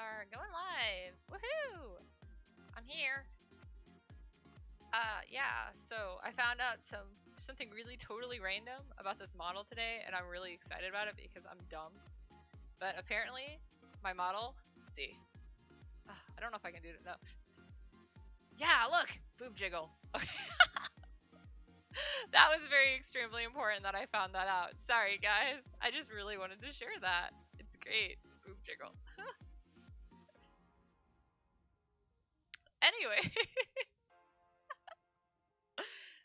are going live. Woohoo! I'm here. Yeah, so I found out something really totally random about this model today, and I'm really excited about it because I'm dumb. But apparently, my model, let's see. I don't know if I can do it enough. Yeah, look! Boob jiggle. Okay. That was very extremely important that I found that out. Sorry, guys. I just really wanted to share that. It's great. Boob jiggle. Anyway.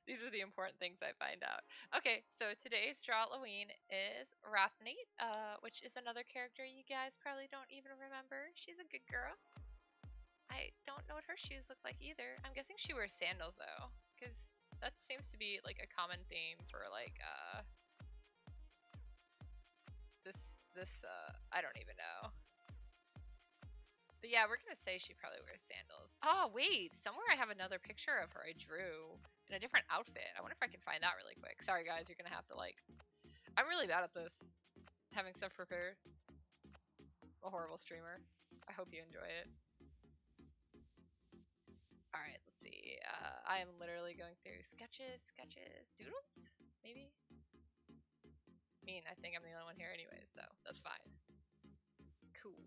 These are the important things I find out. Okay, so today's Drawlloween is Rathnait, which is another character you guys probably don't even remember. She's a good girl. I don't know what her shoes look like either. I'm guessing she wears sandals though, because that seems to be like a common theme for like this I don't even know. But yeah, we're gonna say she probably wears sandals. Oh wait, somewhere I have another picture of her I drew in a different outfit. I wonder if I can find that really quick. Sorry guys, you're gonna have to like, I'm really bad at this, having stuff prepared. I'm a horrible streamer. I hope you enjoy it. Alright, let's see. I am literally going through sketches, doodles, maybe? I mean, I think I'm the only one here anyways, so that's fine. Cool.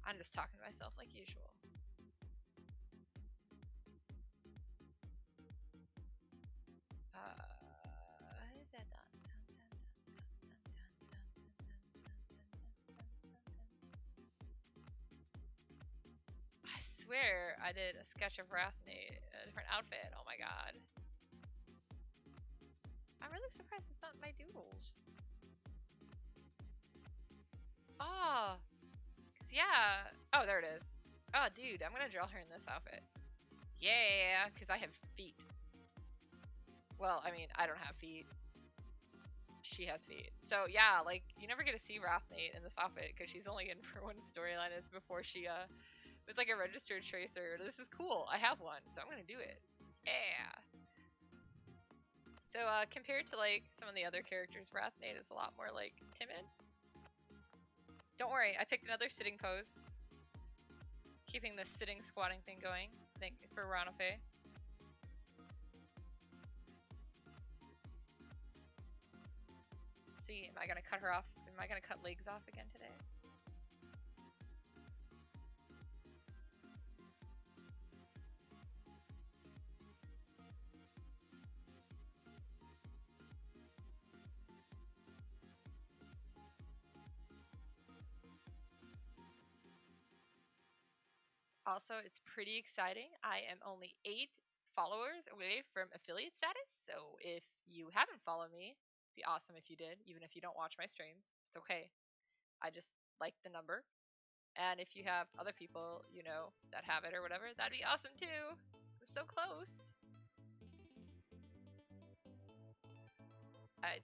I'm just talking to myself like usual. Is that done? I swear I did a sketch of Rathnait, a different outfit. Oh my god. I'm really surprised it's not my doodles. Oh. Yeah. Oh, there it is. Oh, dude, I'm gonna draw her in this outfit. Yeah, because I have feet. Well, I mean, I don't have feet. She has feet. So yeah, like, you never get to see Rathnait in this outfit because she's only in for one storyline. It's before she, it's like a registered tracer. This is cool. I have one, so I'm gonna do it. Yeah. So, compared to, like, some of the other characters, Rathnait is a lot more, like, timid. Don't worry, I picked another sitting pose. Keeping this sitting squatting thing going, I think, for Rathnait. Let's see, am I gonna cut her off? Am I gonna cut legs off again today? Also, it's pretty exciting. I am only 8 followers away from affiliate status, so if you haven't followed me, it'd be awesome if you did, even if you don't watch my streams. It's okay. I just like the number. And if you have other people, you know, that have it or whatever, that'd be awesome too. We're so close.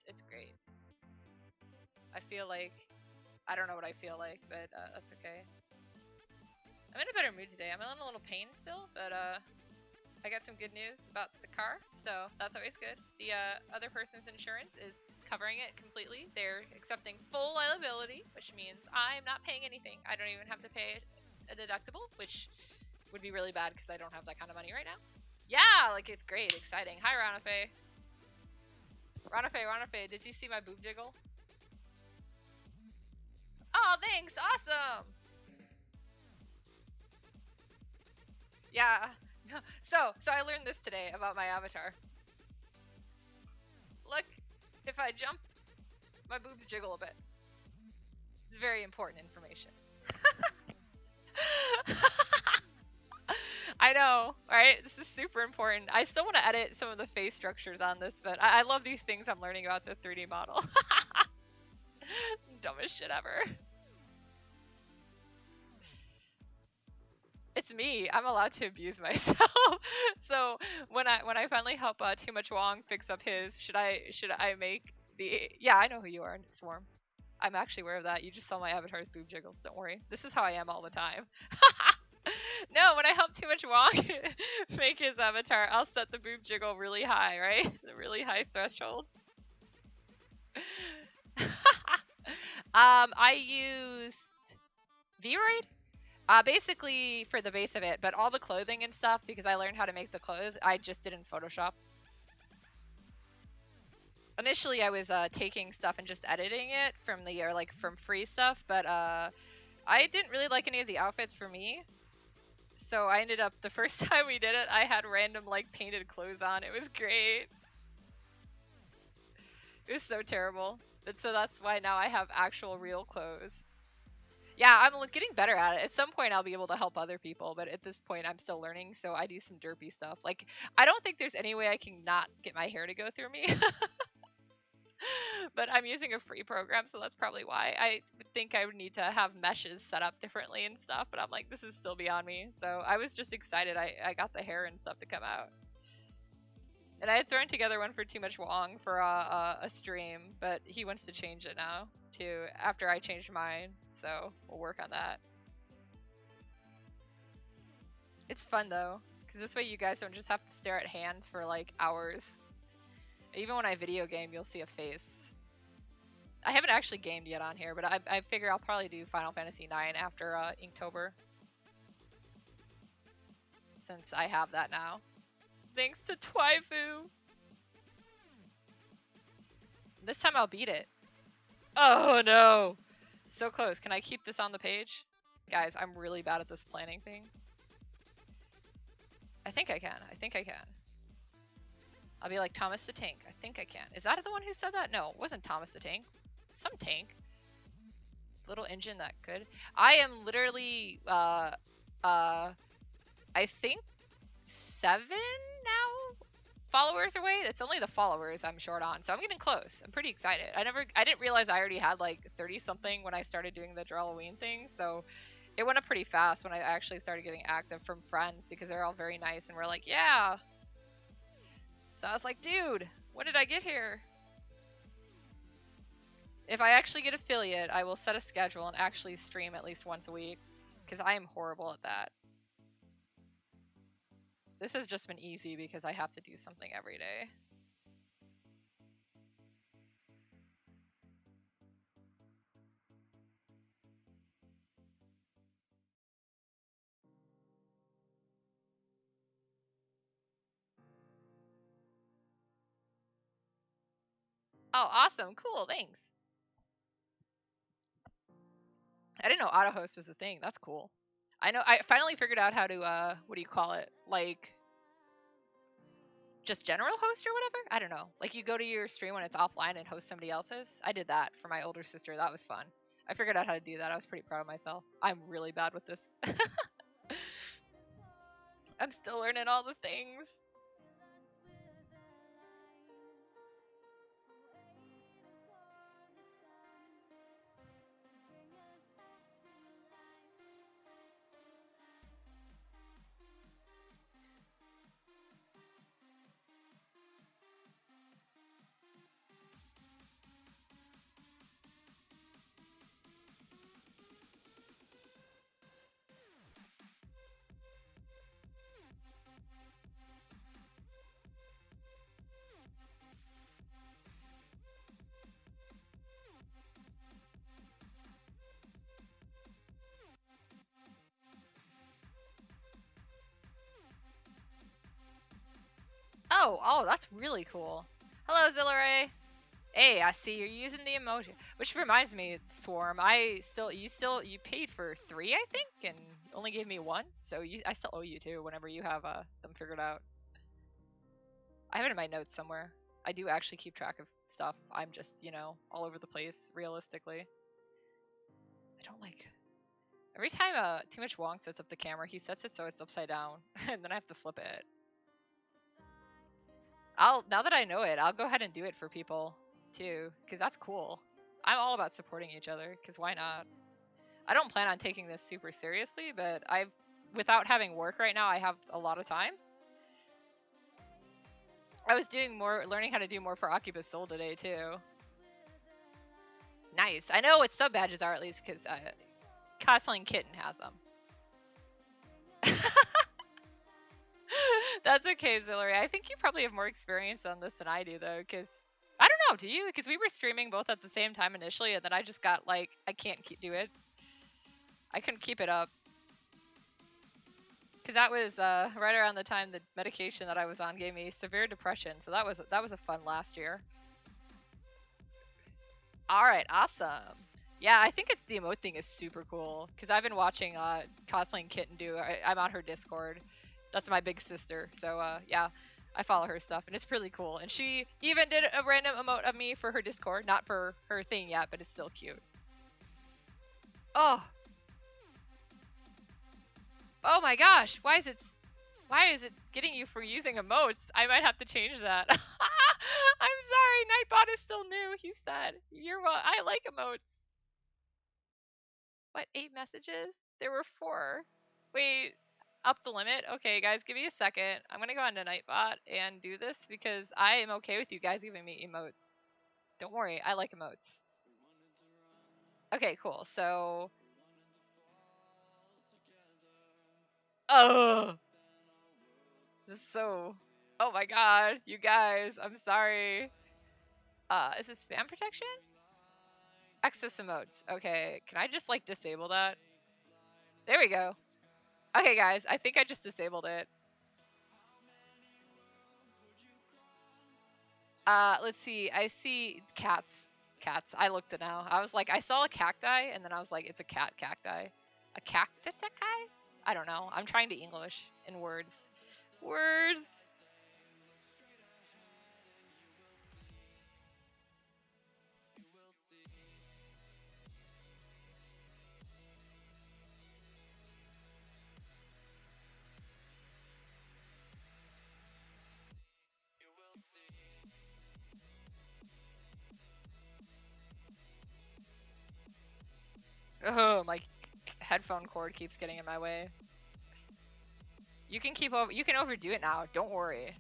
It's great. I feel like, I don't know what I feel like, but that's okay. I'm in a better mood today. I'm in a little pain still, but I got some good news about the car, so that's always good. The other person's insurance is covering it completely. They're accepting full liability, which means I'm not paying anything. I don't even have to pay a deductible, which would be really bad because I don't have that kind of money right now. Yeah, like, it's great, exciting. Hi, Rathnait. Rathnait, did you see my boob jiggle? Oh, thanks, awesome! Yeah. So I learned this today about my avatar. Look, if I jump, my boobs jiggle a bit. It's very important information. I know, right? This is super important. I still want to edit some of the face structures on this, but I love these things I'm learning about the 3D model. Dumbest shit ever. It's me. I'm allowed to abuse myself. So when I finally help Too Much Wong fix up his, should I make the, yeah, I know who you are, Swarm. I'm actually aware of that. You just saw my avatar's boob jiggles. Don't worry. This is how I am all the time. No, when I help Too Much Wong make his avatar, I'll set the boob jiggle really high, right? The really high threshold. I used V-Roid? Basically for the base of it, but all the clothing and stuff, because I learned how to make the clothes, I just did in Photoshop. Initially, I was taking stuff and just editing it from the like from free stuff, but I didn't really like any of the outfits for me. So I ended up, the first time we did it, I had random like painted clothes on. It was great. It was so terrible. But so that's why now I have actual real clothes. Yeah, I'm getting better at it. At some point, I'll be able to help other people, but at this point, I'm still learning, so I do some derpy stuff. Like, I don't think there's any way I can not get my hair to go through me. But I'm using a free program, so that's probably why. I would think I would need to have meshes set up differently and stuff, but I'm like, this is still beyond me. So I was just excited I got the hair and stuff to come out. And I had thrown together one for Too Much Wong for a stream, but he wants to change it now to after I changed mine. So we'll work on that. It's fun though, because this way you guys don't just have to stare at hands for like hours. Even when I video game, you'll see a face. I haven't actually gamed yet on here, but I figure I'll probably do Final Fantasy IX after Inktober. Since I have that now. Thanks to Twyfu! This time I'll beat it. Oh no! So close. Can I keep this on the page? Guys, I'm really bad at this planning thing. I think I can. I think I can. I'll be like Thomas the Tank. I think I can. Is that the one who said that? No, it wasn't Thomas the Tank. Some tank. Little engine that could. I am literally, I think 7 now followers away. It's only the followers I'm short on, so I'm getting close. I'm pretty excited. I didn't realize I already had like 30 something when I started doing the Drawlloween thing, so it went up pretty fast when I actually started getting active from friends because they're all very nice and we're like, yeah. So I was like, dude, when did I get here? If I actually get affiliate, I will set a schedule and actually stream at least once a week, because I am horrible at that. This has just been easy because I have to do something every day. Oh, awesome. Cool. Thanks. I didn't know auto host was a thing. That's cool. I know I finally figured out how to what do you call it? Like just general host or whatever? I don't know. Like you go to your stream when it's offline and host somebody else's. I did that for my older sister. That was fun. I figured out how to do that. I was pretty proud of myself. I'm really bad with this. I'm still learning all the things. Oh, that's really cool. Hello, Zillaray. Hey, I see you're using the emoji. Which reminds me, Swarm, you paid for 3, I think, and only gave me 1. So I still owe you 2 whenever you have them figured out. I have it in my notes somewhere. I do actually keep track of stuff. I'm just, all over the place, realistically. I don't like... Every time Too Much Wong sets up the camera, he sets it so it's upside down, and then I have to flip it. Now that I know it, I'll go ahead and do it for people too, because that's cool. I'm all about supporting each other, because why not? I don't plan on taking this super seriously, but without having work right now, I have a lot of time. I was learning how to do more for Occupus Soul today too. Nice. I know what sub badges are at least, because Cosplaying Kitten has them. That's okay, Zillary. I think you probably have more experience on this than I do, though, because... I don't know, do you? Because we were streaming both at the same time initially, and then I just got, like, I can't do it. I couldn't keep it up. Because that was right around the time the medication that I was on gave me severe depression. So that was a fun last year. All right, awesome. Yeah, I think the emote thing is super cool because I've been watching cosplaying Kitten do. I'm on her Discord. That's my big sister. So yeah, I follow her stuff and it's really cool. And she even did a random emote of me for her Discord, not for her thing yet, but it's still cute. Oh. Oh my gosh, why is it getting you for using emotes? I might have to change that. I'm sorry, Nightbot is still new, he said. I like emotes. What, 8 messages? There were 4. Wait, up the limit? Okay, guys, give me a second. I'm gonna go on to Nightbot and do this because I am okay with you guys giving me emotes. Don't worry, I like emotes. Okay, cool, so... Oh! This is so... Oh my god, you guys, I'm sorry. Is it spam protection? Access emotes. Okay, can I just like disable that? There we go. Okay guys, I think I just disabled it. Let's see. I see cats. Cats. I looked it now. I was like, I saw a cacti, and then I was like, it's a cacti. A cacti? I don't know. I'm trying to English in words. Words. Oh, my headphone cord keeps getting in my way. You can overdo it now. Don't worry.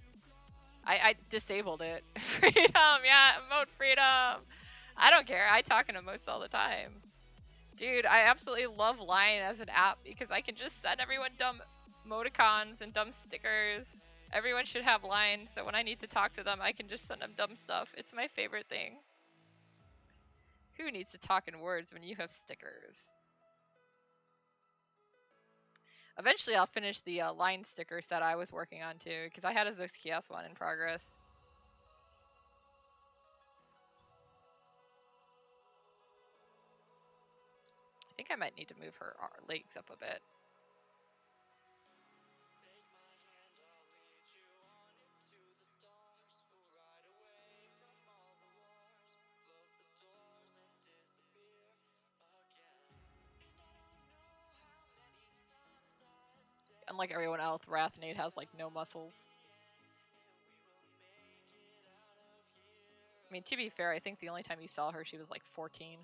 I disabled it. Freedom, yeah, emote freedom. I don't care. I talk in emotes all the time. Dude, I absolutely love Line as an app because I can just send everyone dumb emoticons and dumb stickers. Everyone should have Line, so when I need to talk to them, I can just send them dumb stuff. It's my favorite thing. Who needs to talk in words when you have stickers? Eventually, I'll finish the Line sticker set I was working on too, because I had a Zix Kiosk one in progress. I think I might need to move her legs up a bit. Unlike everyone else, Rathnait has like no muscles. I mean, to be fair, I think the only time you saw her, she was like 14.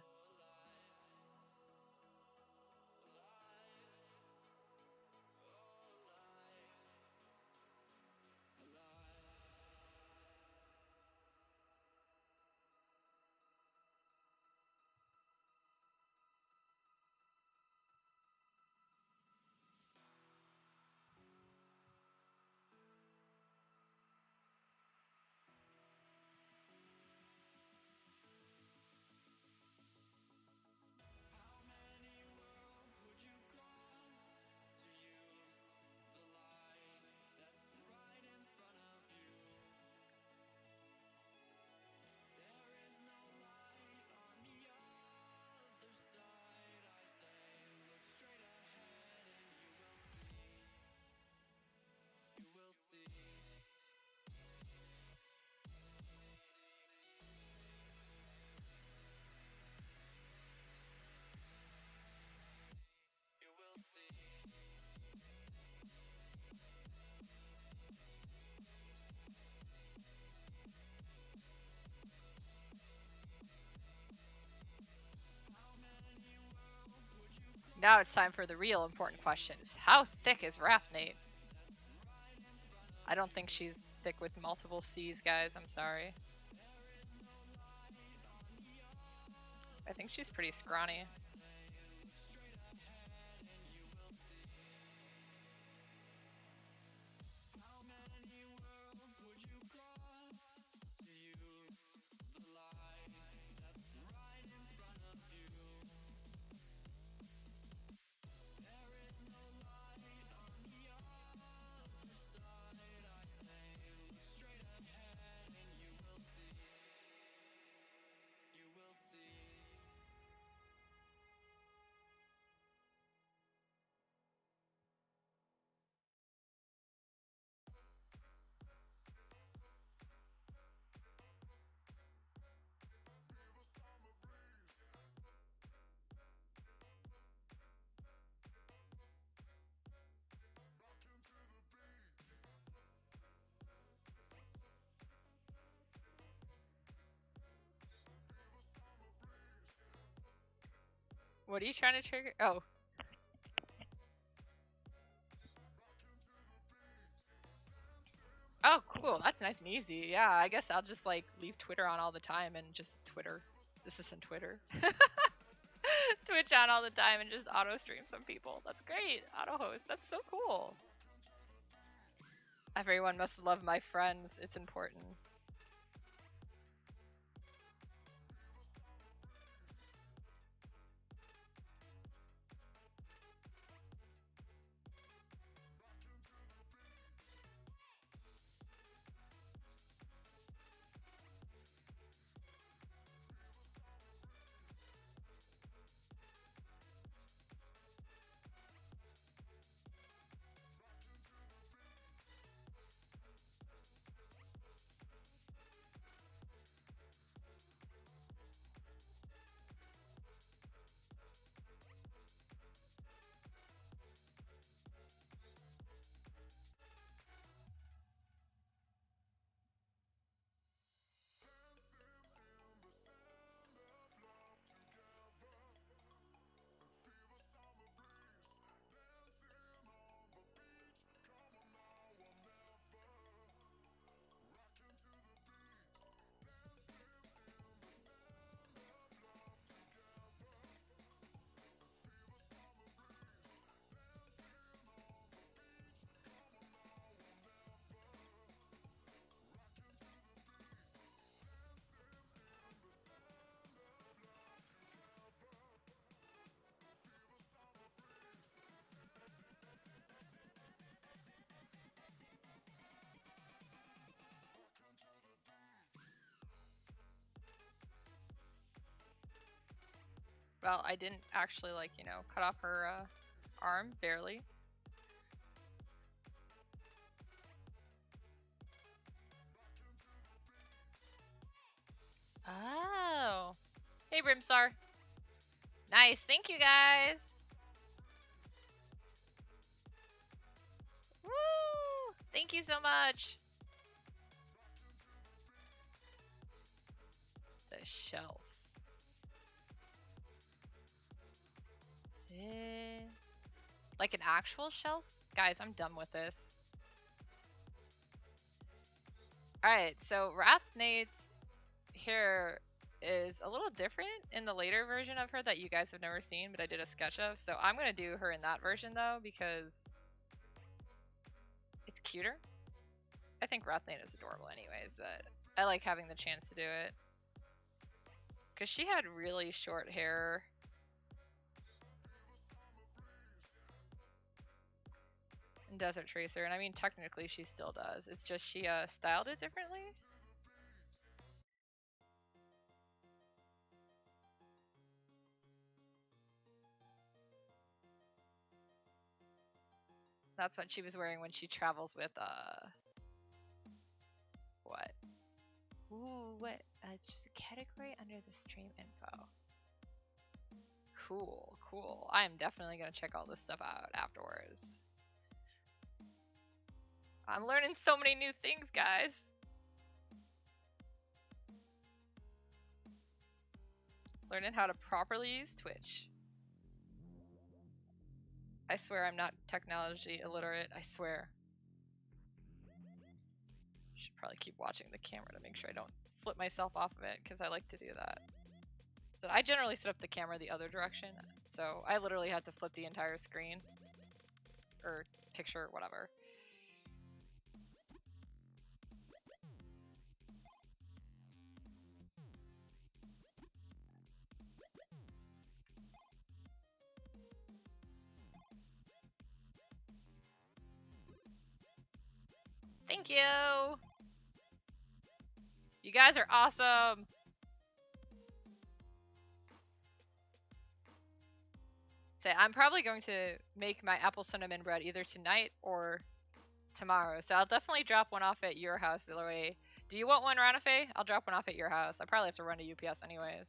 Now it's time for the real important questions. How thick is Rathnait? I don't think she's thick with multiple C's, guys. I'm sorry. I think she's pretty scrawny. What are you trying to trigger? Oh. Oh, cool. That's nice and easy. Yeah, I guess I'll just like leave Twitter on all the time and just Twitter. This isn't Twitter. Twitch on all the time and just auto stream some people. That's great. Auto host. That's so cool. Everyone must love my friends. It's important. Well, I didn't actually, like, you know, cut off her arm, barely. Oh. Hey, Brimstar. Nice. Thank you, guys. Woo! Thank you so much. The shelf. Like an actual shelf? Guys, I'm done with this. Alright, so Rathnait's hair is a little different in the later version of her that you guys have never seen, but I did a sketch of. So I'm going to do her in that version, though, because it's cuter. I think Rathnait is adorable anyways, but I like having the chance to do it. Because she had really short hair. In Desert Tracer, and I mean technically she still does. It's just she styled it differently. That's what she was wearing when she travels with what? Ooh, what? It's just a category under the stream info. Cool, cool. I am definitely gonna check all this stuff out afterwards. I'm learning so many new things, guys. Learning how to properly use Twitch. I swear I'm not technology illiterate, I swear. Should probably keep watching the camera to make sure I don't flip myself off of it, because I like to do that. But I generally set up the camera the other direction, so I literally had to flip the entire screen. Or picture, whatever. Thank you! You guys are awesome! So I'm probably going to make my apple cinnamon bread either tonight or tomorrow. So I'll definitely drop one off at your house the other way. Do you want one, Ranafe? I'll drop one off at your house. I probably have to run to UPS anyways.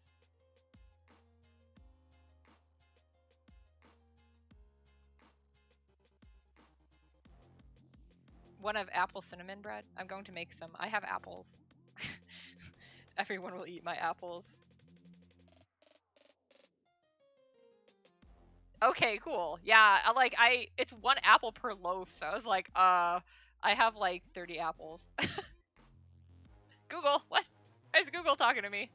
One of apple cinnamon bread. I'm going to make some. I have apples. Everyone will eat my apples. Okay, cool. Yeah, it's 1 apple per loaf, so I was like, I have like 30 apples. Google, what? Why is Google talking to me?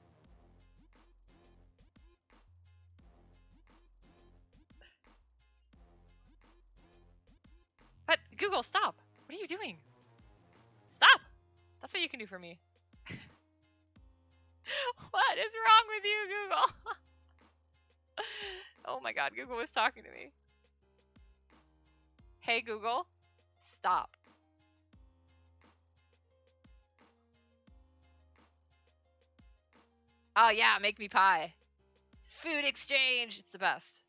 What? Google, stop! What are you doing? Stop! That's what you can do for me. What is wrong with you, Google? Oh my god, Google was talking to me. Hey, Google, stop. Oh yeah, make me pie. Food exchange, it's the best.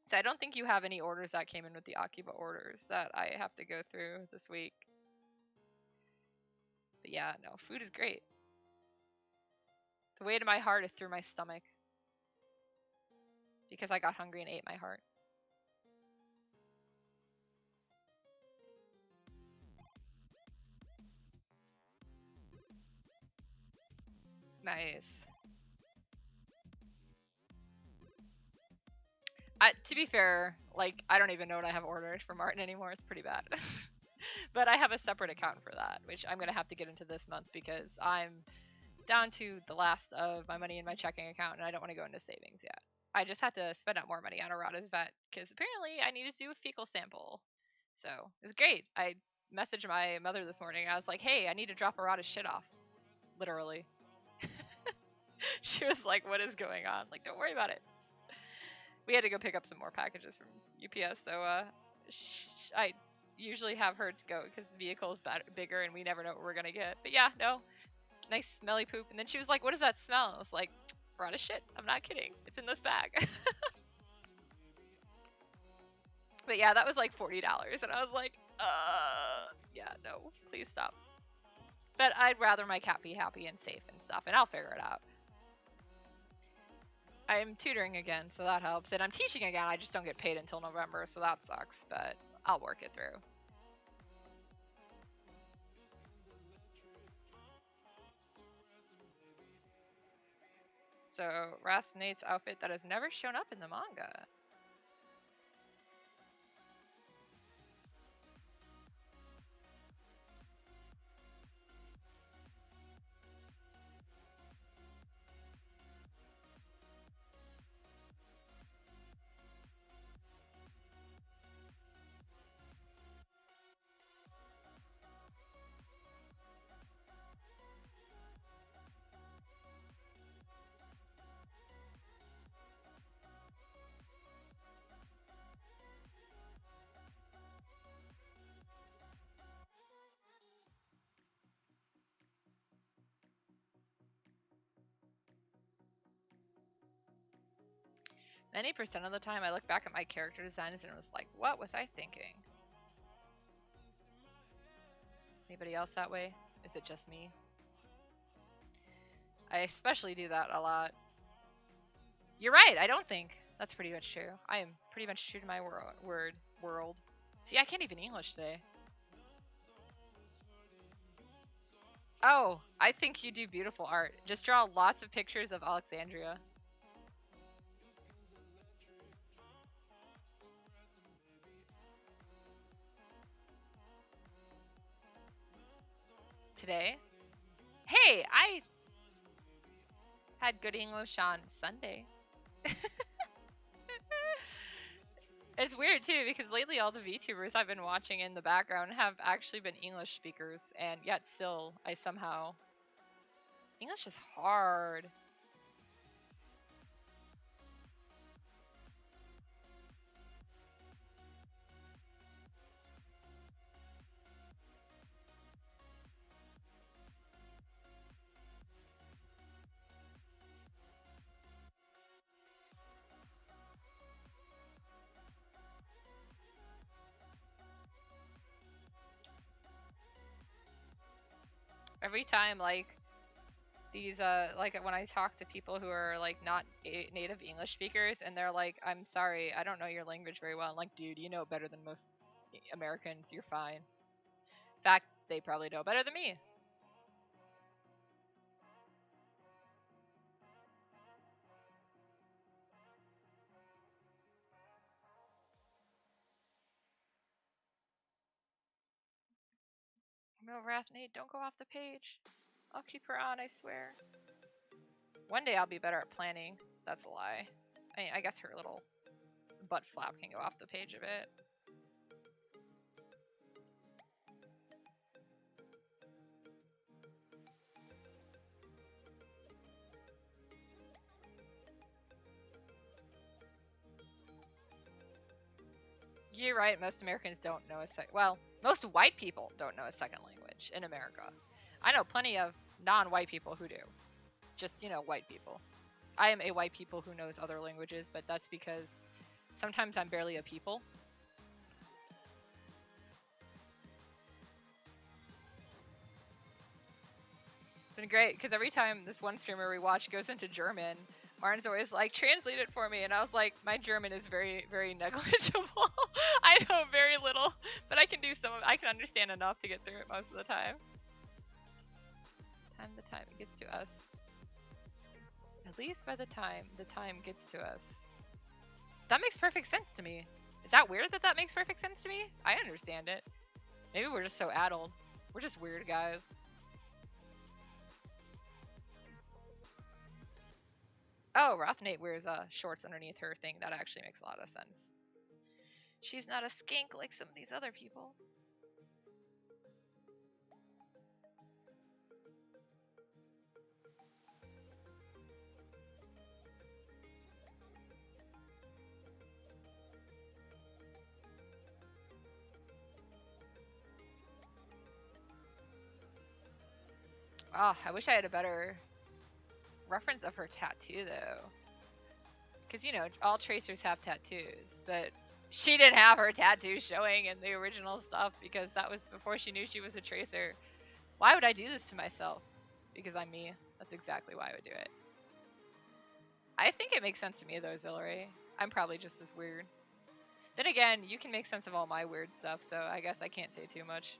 So I don't think you have any orders that came in with the Akiba orders that I have to go through this week. But yeah, no, food is great. The way to my heart is through my stomach. Because I got hungry and ate my heart. Nice. To be fair, like, I don't even know what I have ordered for Martin anymore. It's pretty bad. But I have a separate account for that, which I'm going to have to get into this month because I'm down to the last of my money in my checking account and I don't want to go into savings yet. I just had to spend out more money on Arata's vet because apparently I needed to do a fecal sample. So it's great. I messaged my mother this morning. I was like, hey, I need to drop Arata's shit off. Literally. She was like, what is going on? Like, don't worry about it. We had to go pick up some more packages from UPS, so I usually have her to go because the vehicle is bigger and we never know what we're gonna get. But yeah, no, nice smelly poop. And then she was like, what does that smell? And I was like, Rata shit. I'm not kidding. It's in this bag. But yeah, that was like $40, and I was like, yeah, no, please stop. But I'd rather my cat be happy and safe and stuff, and I'll figure it out. I'm tutoring again, so that helps. And I'm teaching again, I just don't get paid until November, so that sucks, but I'll work it through. So, Rathnait's outfit that has never shown up in the manga. Many percent of the time I look back at my character designs and it was like, what was I thinking? Anybody else that way? Is it just me? I especially do that a lot. You're right, I don't think. That's pretty much true. I am pretty much true to my world. See, I can't even English today. Oh, I think you do beautiful art. Just draw lots of pictures of Alexandria. Today? Hey, I had good English on Sunday. It's weird too because lately all the VTubers I've been watching in the background have actually been English speakers, and yet still I somehow... English is hard. Every time, like, these, like, when I talk to people who are, like, not native English speakers, and they're like, I'm sorry, I don't know your language very well. I'm like, dude, you know it better than most Americans, you're fine. In fact, they probably know better than me. No, Rathnait, don't go off the page. I'll keep her on, I swear. One day I'll be better at planning. That's a lie. I guess her little butt flap can go off the page a bit. You're right, most Americans don't know a well, most white people don't know a second language in America. I know plenty of non-white people who do. Just, you know, white people. I am a white people who knows other languages, but that's because sometimes I'm barely a people. It's been great, because every time this one streamer we watch goes into German, Martin's always like, translate it for me, and I was like, my German is very, very negligible. I know very little, but I can do some of I can understand enough to get through it most of the time. The time it gets to us. At least by the time gets to us. That makes perfect sense to me. Is that weird that makes perfect sense to me? I understand it. Maybe we're just so addled. We're just weird guys. Oh, Rathnait wears shorts underneath her thing. That actually makes a lot of sense. She's not a skink like some of these other people. Oh, I wish I had a better reference of her tattoo, though. Because, you know, all tracers have tattoos, but she didn't have her tattoo showing in the original stuff because that was before she knew she was a tracer. Why would I do this to myself? Because I'm me. That's exactly why I would do it. I think it makes sense to me, though, Zillary. I'm probably just as weird. Then again, you can make sense of all my weird stuff, so I guess I can't say too much.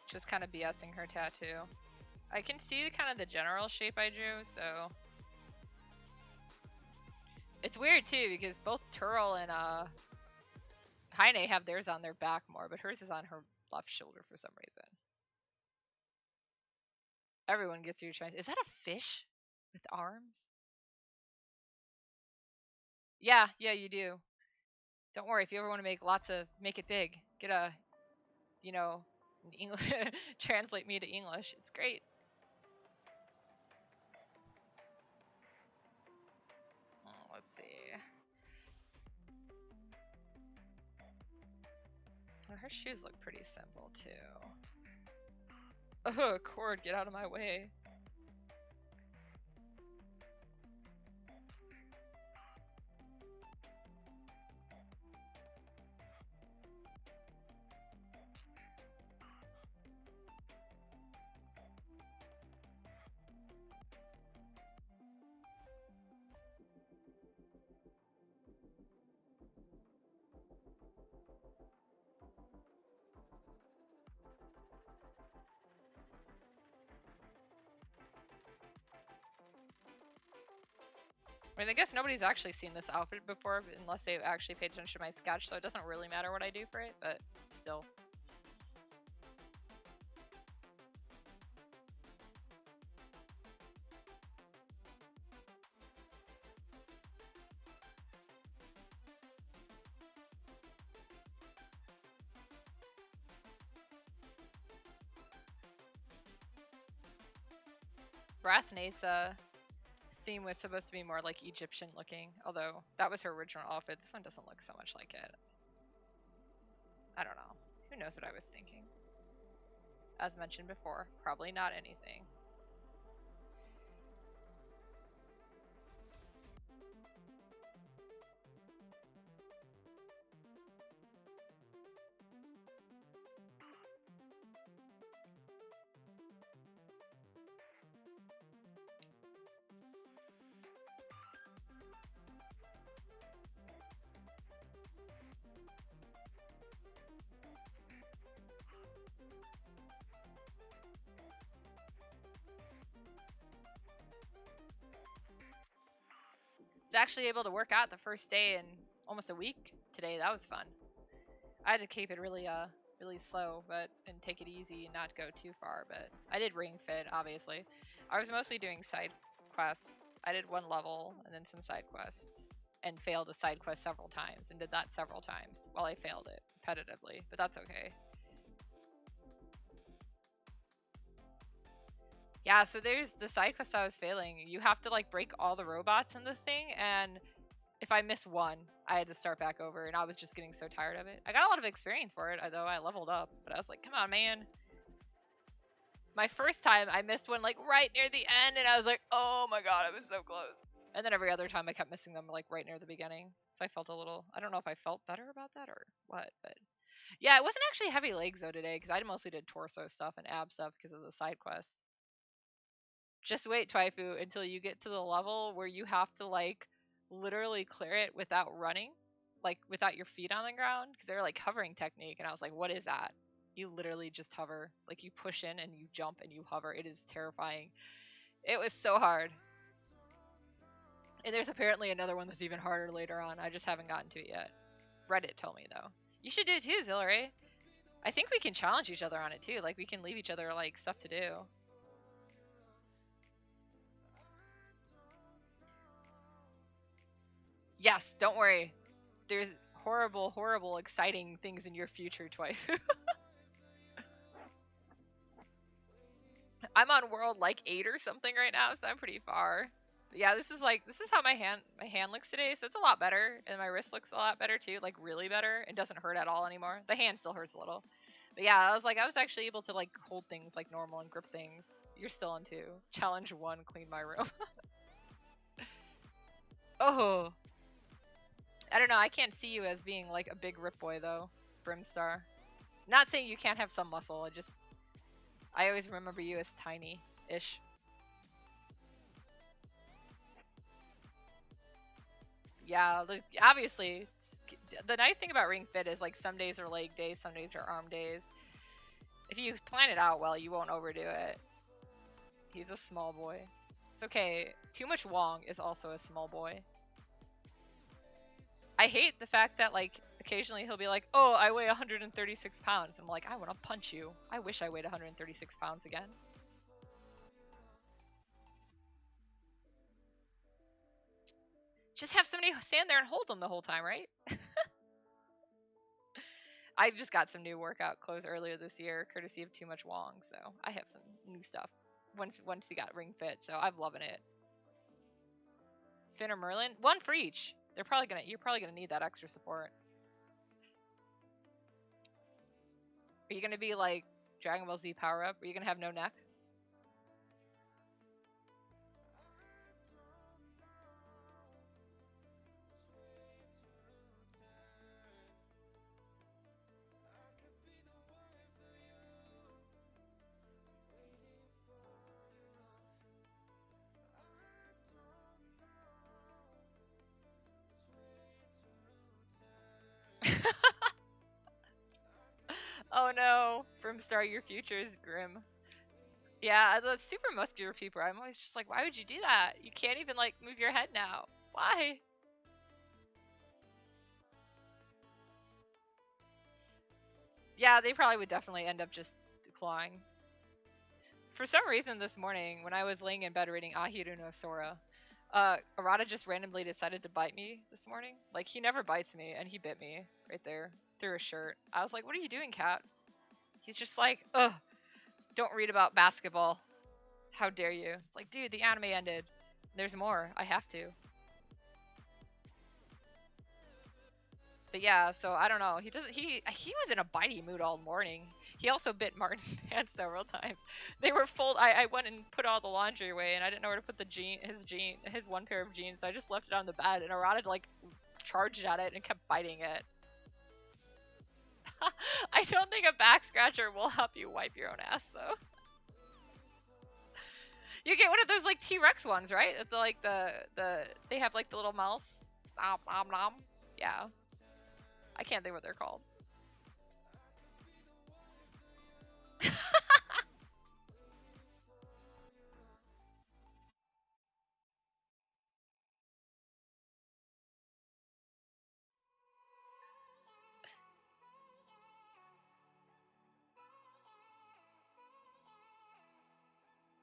Just kind of BSing her tattoo. I can see kind of the general shape I drew, so... It's weird, too, because both Turl and Heine have theirs on their back more, but hers is on her left shoulder for some reason. Everyone gets your trying. Is that a fish with arms? Yeah, you do. Don't worry, if you ever want to make it big, get a, you know, English, translate me to English. It's great. Let's see. Well, her shoes look pretty simple, too. Oh, cord, get out of my way. I mean, I guess nobody's actually seen this outfit before, unless they've actually paid attention to my sketch, so it doesn't really matter what I do for it, but still. Rathnait's theme was supposed to be more like Egyptian looking, although that was her original outfit. This one doesn't look so much like it. I don't know. Who knows what I was thinking? As mentioned before, probably not anything. actually able to work out the first day in almost a week today. That was fun. I had to keep it really really slow, and take it easy and not go too far. But I did ring fit, obviously. I was mostly doing side quests. I did one level and then some side quests, and failed a side quest several times, and did that several times while I failed it repetitively. But that's okay. Yeah, so there's the side quest I was failing. You have to like break all the robots in this thing, and if I miss one, I had to start back over, and I was just getting so tired of it. I got a lot of experience for it, although I leveled up, but I was like, come on, man. My first time, I missed one like right near the end, and I was like, oh my god, I was so close. And then every other time I kept missing them like right near the beginning. So I felt a little, I don't know if I felt better about that or what, but yeah, it wasn't actually heavy legs though today, because I mostly did torso stuff and ab stuff because of the side quests. Just wait, Twaifu, until you get to the level where you have to like literally clear it without running, like without your feet on the ground, because they're like hovering technique, and I was like, what is that? You literally just hover, like you push in and you jump and you hover. It is terrifying. It was so hard. And there's apparently another one that's even harder later on. I just haven't gotten to it yet. Reddit told me though. You should do it too, Zillary. I think we can challenge each other on it too. Like we can leave each other like stuff to do. Yes, don't worry. There's horrible, horrible, exciting things in your future, Twaifu. I'm on world like 8 or something right now, so I'm pretty far. But yeah, this is how my hand looks today, so it's a lot better, and my wrist looks a lot better too, like really better. It doesn't hurt at all anymore. The hand still hurts a little. But yeah, I was actually able to like hold things like normal and grip things. You're still on 2. Challenge 1, clean my room. Oh. I don't know, I can't see you as being like a big rip boy though, Brimstar. Not saying you can't have some muscle, I always remember you as tiny-ish. Yeah, obviously, the nice thing about Ring Fit is like some days are leg days, some days are arm days. If you plan it out well, you won't overdo it. He's a small boy. It's okay. Too much Wong is also a small boy. I hate the fact that like occasionally he'll be like, oh, I weigh 136 pounds. I'm like, I want to punch you. I wish I weighed 136 pounds again. Just have somebody stand there and hold them the whole time, right? I just got some new workout clothes earlier this year, courtesy of Too Much Wong, so I have some new stuff once he got Ring Fit, so I'm loving it. Finn or Merlin? One for each. You're probably gonna need that extra support. Are you gonna be like Dragon Ball Z power up? Are you gonna have no neck? Oh no, Brimstar, your future is grim. Yeah, the super muscular people, I'm always just like, why would you do that? You can't even like move your head now. Why? Yeah, they probably would definitely end up just clawing. For some reason this morning, when I was laying in bed reading Ahiru no Sora, Arata just randomly decided to bite me this morning. Like, he never bites me, and he bit me right there through his shirt. I was like, what are you doing, cat? He's just like, ugh, don't read about basketball. How dare you? It's like, dude, the anime ended. There's more. I have to. But yeah, so I don't know. He was in a bitey mood all morning. He also bit Martin's pants several times. They were full. I went and put all the laundry away, and I didn't know where to put his one pair of jeans. So I just left it on the bed, and Arata like charged at it and kept biting it. I don't think a back scratcher will help you wipe your own ass though. You get one of those like T-Rex ones, right? It's like they have like the little mouse. Nom nom nom. Yeah. I can't think what they're called.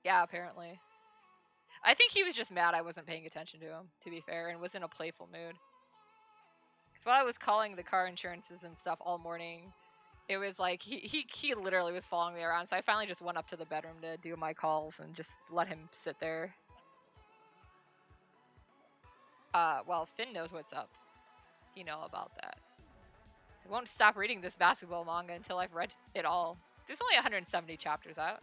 Yeah, apparently. I think he was just mad I wasn't paying attention to him, to be fair, and was in a playful mood. Because while I was calling the car insurances and stuff all morning, it was like he literally was following me around. So I finally just went up to the bedroom to do my calls and just let him sit there. Well, Finn knows what's up. You know about that. I won't stop reading this basketball manga until I've read it all. There's only 170 chapters out.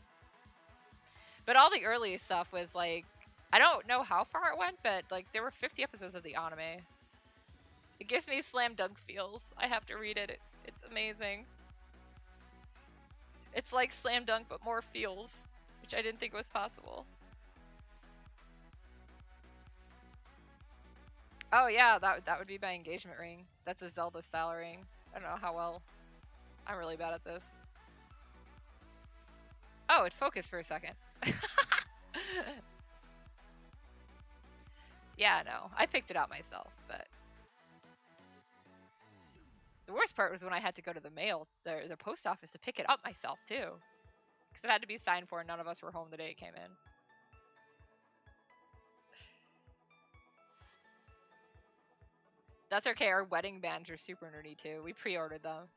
But all the early stuff was like, I don't know how far it went, but like there were 50 episodes of the anime. It gives me slam dunk feels. I have to read it. It's amazing. It's like slam dunk, but more feels, which I didn't think was possible. Oh yeah, that would be my engagement ring. That's a Zelda style ring. I don't know how well. I'm really bad at this. Oh, it focused for a second. Yeah, no. I picked it out myself, but the worst part was when I had to go to the mail, the post office to pick it up myself too. Because it had to be signed for and none of us were home the day it came in. That's okay, our wedding bands are super nerdy too. We pre-ordered them.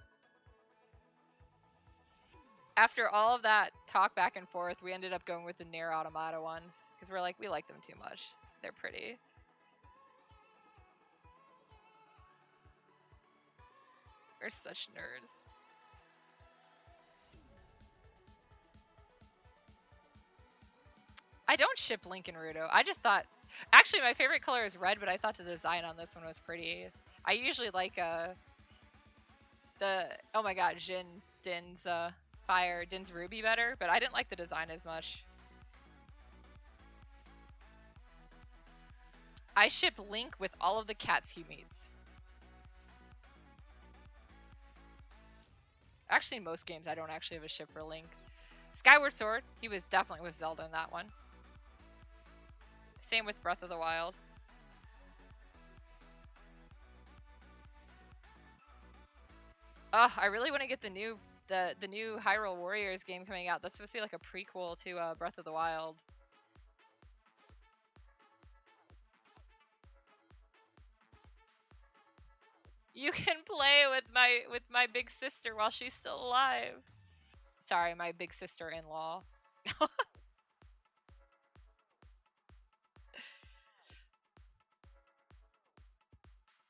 After all of that talk back and forth, we ended up going with the Nier Automata ones. Because we're like, we like them too much. They're pretty. We're such nerds. I don't ship Link and Ruto. I just thought... Actually, my favorite color is red, but I thought the design on this one was pretty. I usually like the... Oh my god, Din's Fire, Din's Ruby better, but I didn't like the design as much. I ship Link with all of the cats he meets. Actually, in most games, I don't actually have a ship for Link. Skyward Sword, he was definitely with Zelda in that one. Same with Breath of the Wild. Ugh, I really want to get the new Hyrule Warriors game coming out. That's supposed to be like a prequel to Breath of the Wild. You can play with my big sister while she's still alive. Sorry, my big sister-in-law.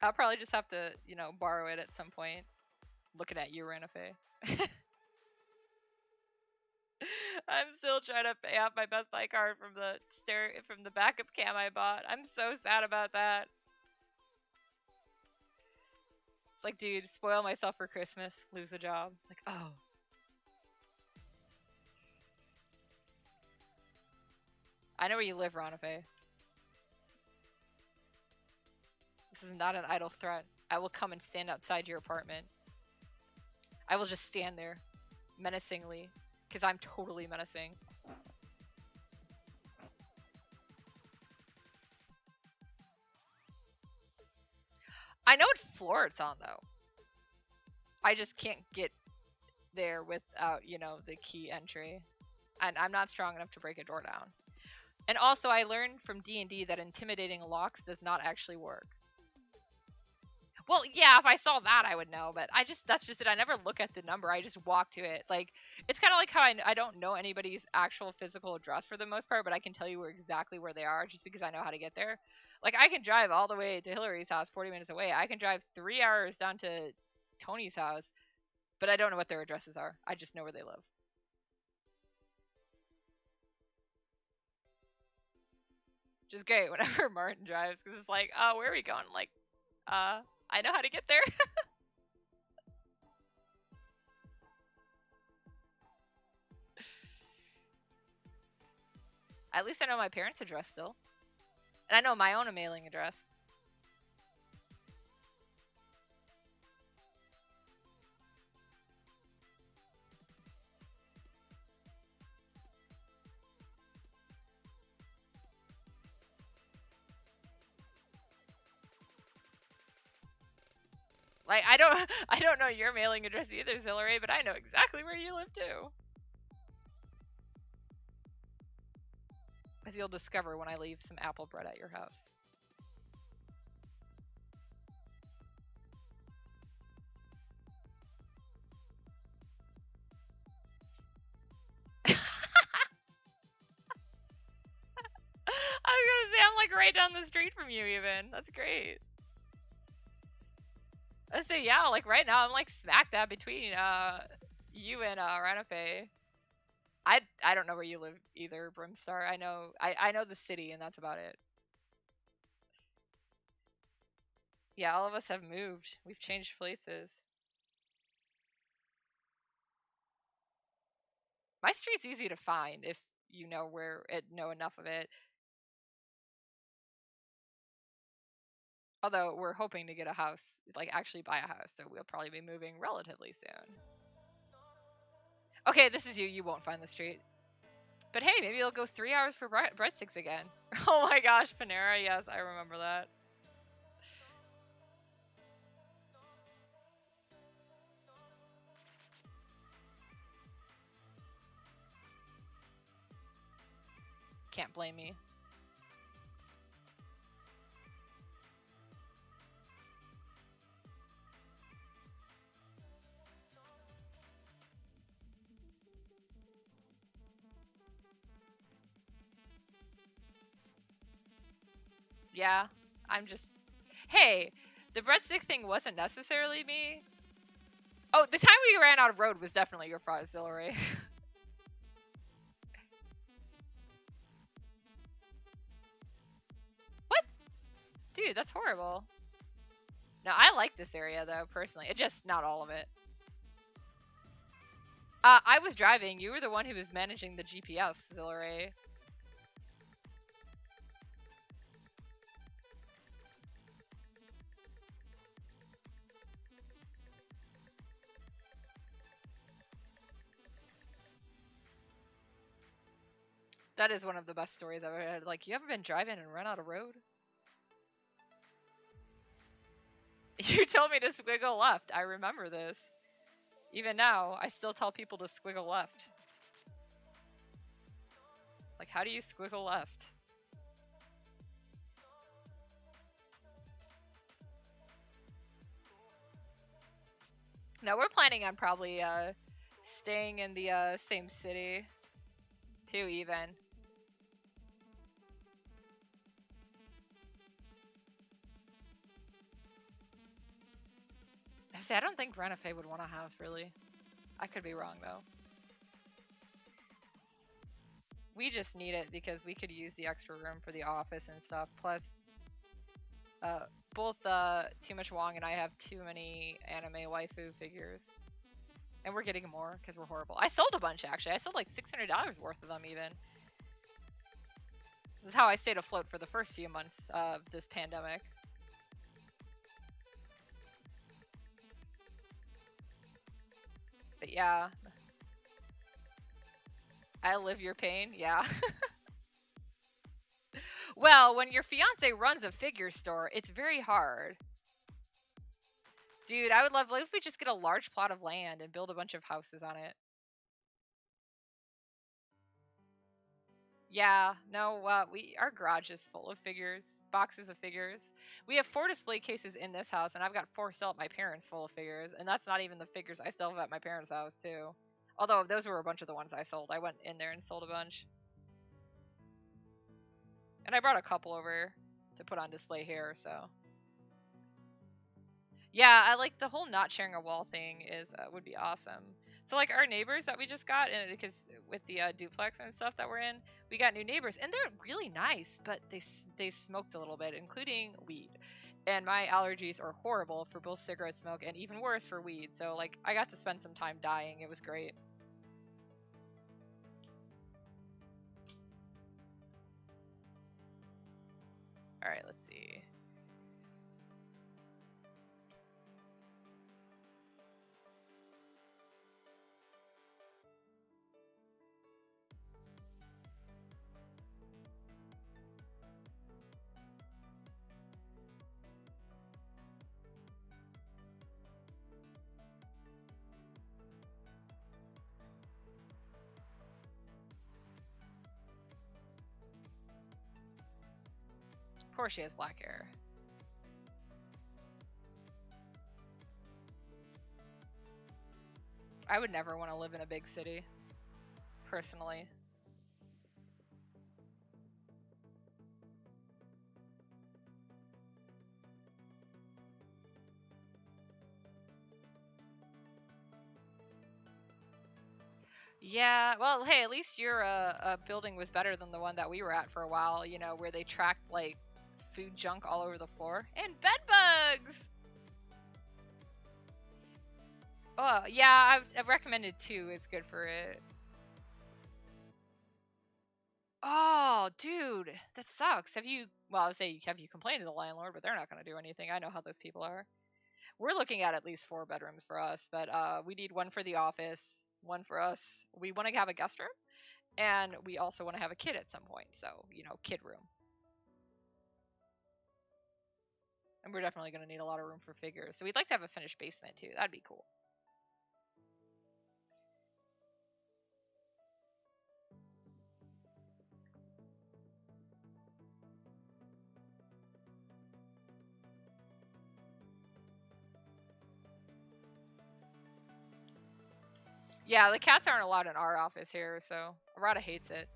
I'll probably just have to, you know, borrow it at some point. Looking at you, Ranafe. I'm still trying to pay off my Best Buy card from the backup cam I bought. I'm so sad about that. It's like, dude, spoil myself for Christmas, lose a job. Like, oh. I know where you live, Ranafe. This is not an idle threat. I will come and stand outside your apartment. I will just stand there, menacingly, because I'm totally menacing. I know what floor it's on, though. I just can't get there without, you know, the key entry. And I'm not strong enough to break a door down. And also, I learned from D&D that intimidating locks does not actually work. Well, yeah, if I saw that, I would know, but that's just it. I never look at the number. I just walk to it. Like, it's kind of like how I don't know anybody's actual physical address for the most part, but I can tell you exactly where they are just because I know how to get there. Like, I can drive all the way to Hillary's house 40 minutes away. I can drive 3 hours down to Tony's house, but I don't know what their addresses are. I just know where they live. Which is great whenever Martin drives, because it's like, oh, where are we going? Like, I know how to get there. At least I know my parents' address still. And I know my own mailing address. Like, I don't know your mailing address either, Hillary, but I know exactly where you live too. As you'll discover when I leave some apple bread at your house. I was gonna say, I'm like right down the street from you even. That's great. I say, yeah, like right now I'm like smack dab between you and Rathnait. I don't know where you live either, Brimstar. I know the city and that's about it. Yeah, all of us have moved. We've changed places. My street's easy to find if you know know enough of it. Although we're hoping to get a house, like actually buy a house, so we'll probably be moving relatively soon. Okay, this is you. You won't find the street. But hey, maybe you'll go 3 hours for breadsticks again. Oh my gosh, Panera. Yes, I remember that. Can't blame me. Yeah, I'm just... Hey, the breadstick thing wasn't necessarily me. Oh, the time we ran out of road was definitely your fraud auxiliary. What? Dude, that's horrible. No, I like this area though, personally. It's just not all of it. I was driving. You were the one who was managing the GPS auxiliary. That is one of the best stories I've ever had. Like, you ever been driving and run out of road? You told me to squiggle left. I remember this. Even now, I still tell people to squiggle left. Like, how do you squiggle left? No, we're planning on probably staying in the same city too, even. I don't think Rathnait would want a house, really. I could be wrong, though. We just need it because we could use the extra room for the office and stuff. Plus, both Too Much Wong and I have too many anime waifu figures. And we're getting more because we're horrible. I sold a bunch, actually. I sold like $600 worth of them, even. This is how I stayed afloat for the first few months of this pandemic. But yeah. I live your pain, yeah. Well, when your fiance runs a figure store, it's very hard. Dude, I would love, like, if we just get a large plot of land and build a bunch of houses on it. Yeah, no, our garage is full of figures, boxes of figures. We have 4 display cases in this house, and I've got 4 still at my parents' full of figures, and that's not even the figures I still have at my parents' house, too. Although, those were a bunch of the ones I sold. I went in there and sold a bunch. And I brought a couple over to put on display here, so... Yeah, I like the whole not sharing a wall thing is would be awesome. So like our neighbors that we just got, and because with the duplex and stuff that we're in, we got new neighbors, and they're really nice, but they smoked a little bit, including weed. And my allergies are horrible for both cigarette smoke and even worse for weed. So like I got to spend some time dying. It was great. All right, let's see. course she has black hair. I would never want to live in a big city, personally. Yeah, well, hey, at least your building was better than the one that we were at for a while, you know, where they tracked, like, food junk all over the floor. And bed bugs! Oh, yeah, I've recommended 2 is good for it. Oh, dude, that sucks. Well, I would say, have you complained to the landlord, but they're not going to do anything. I know how those people are. We're looking at least 4 bedrooms for us, but we need 1 for the office, 1 for us. We want to have a guest room, and we also want to have a kid at some point, so, you know, kid room. And we're definitely going to need a lot of room for figures. So we'd like to have a finished basement, too. That'd be cool. Yeah, the cats aren't allowed in our office here, so Arata hates it.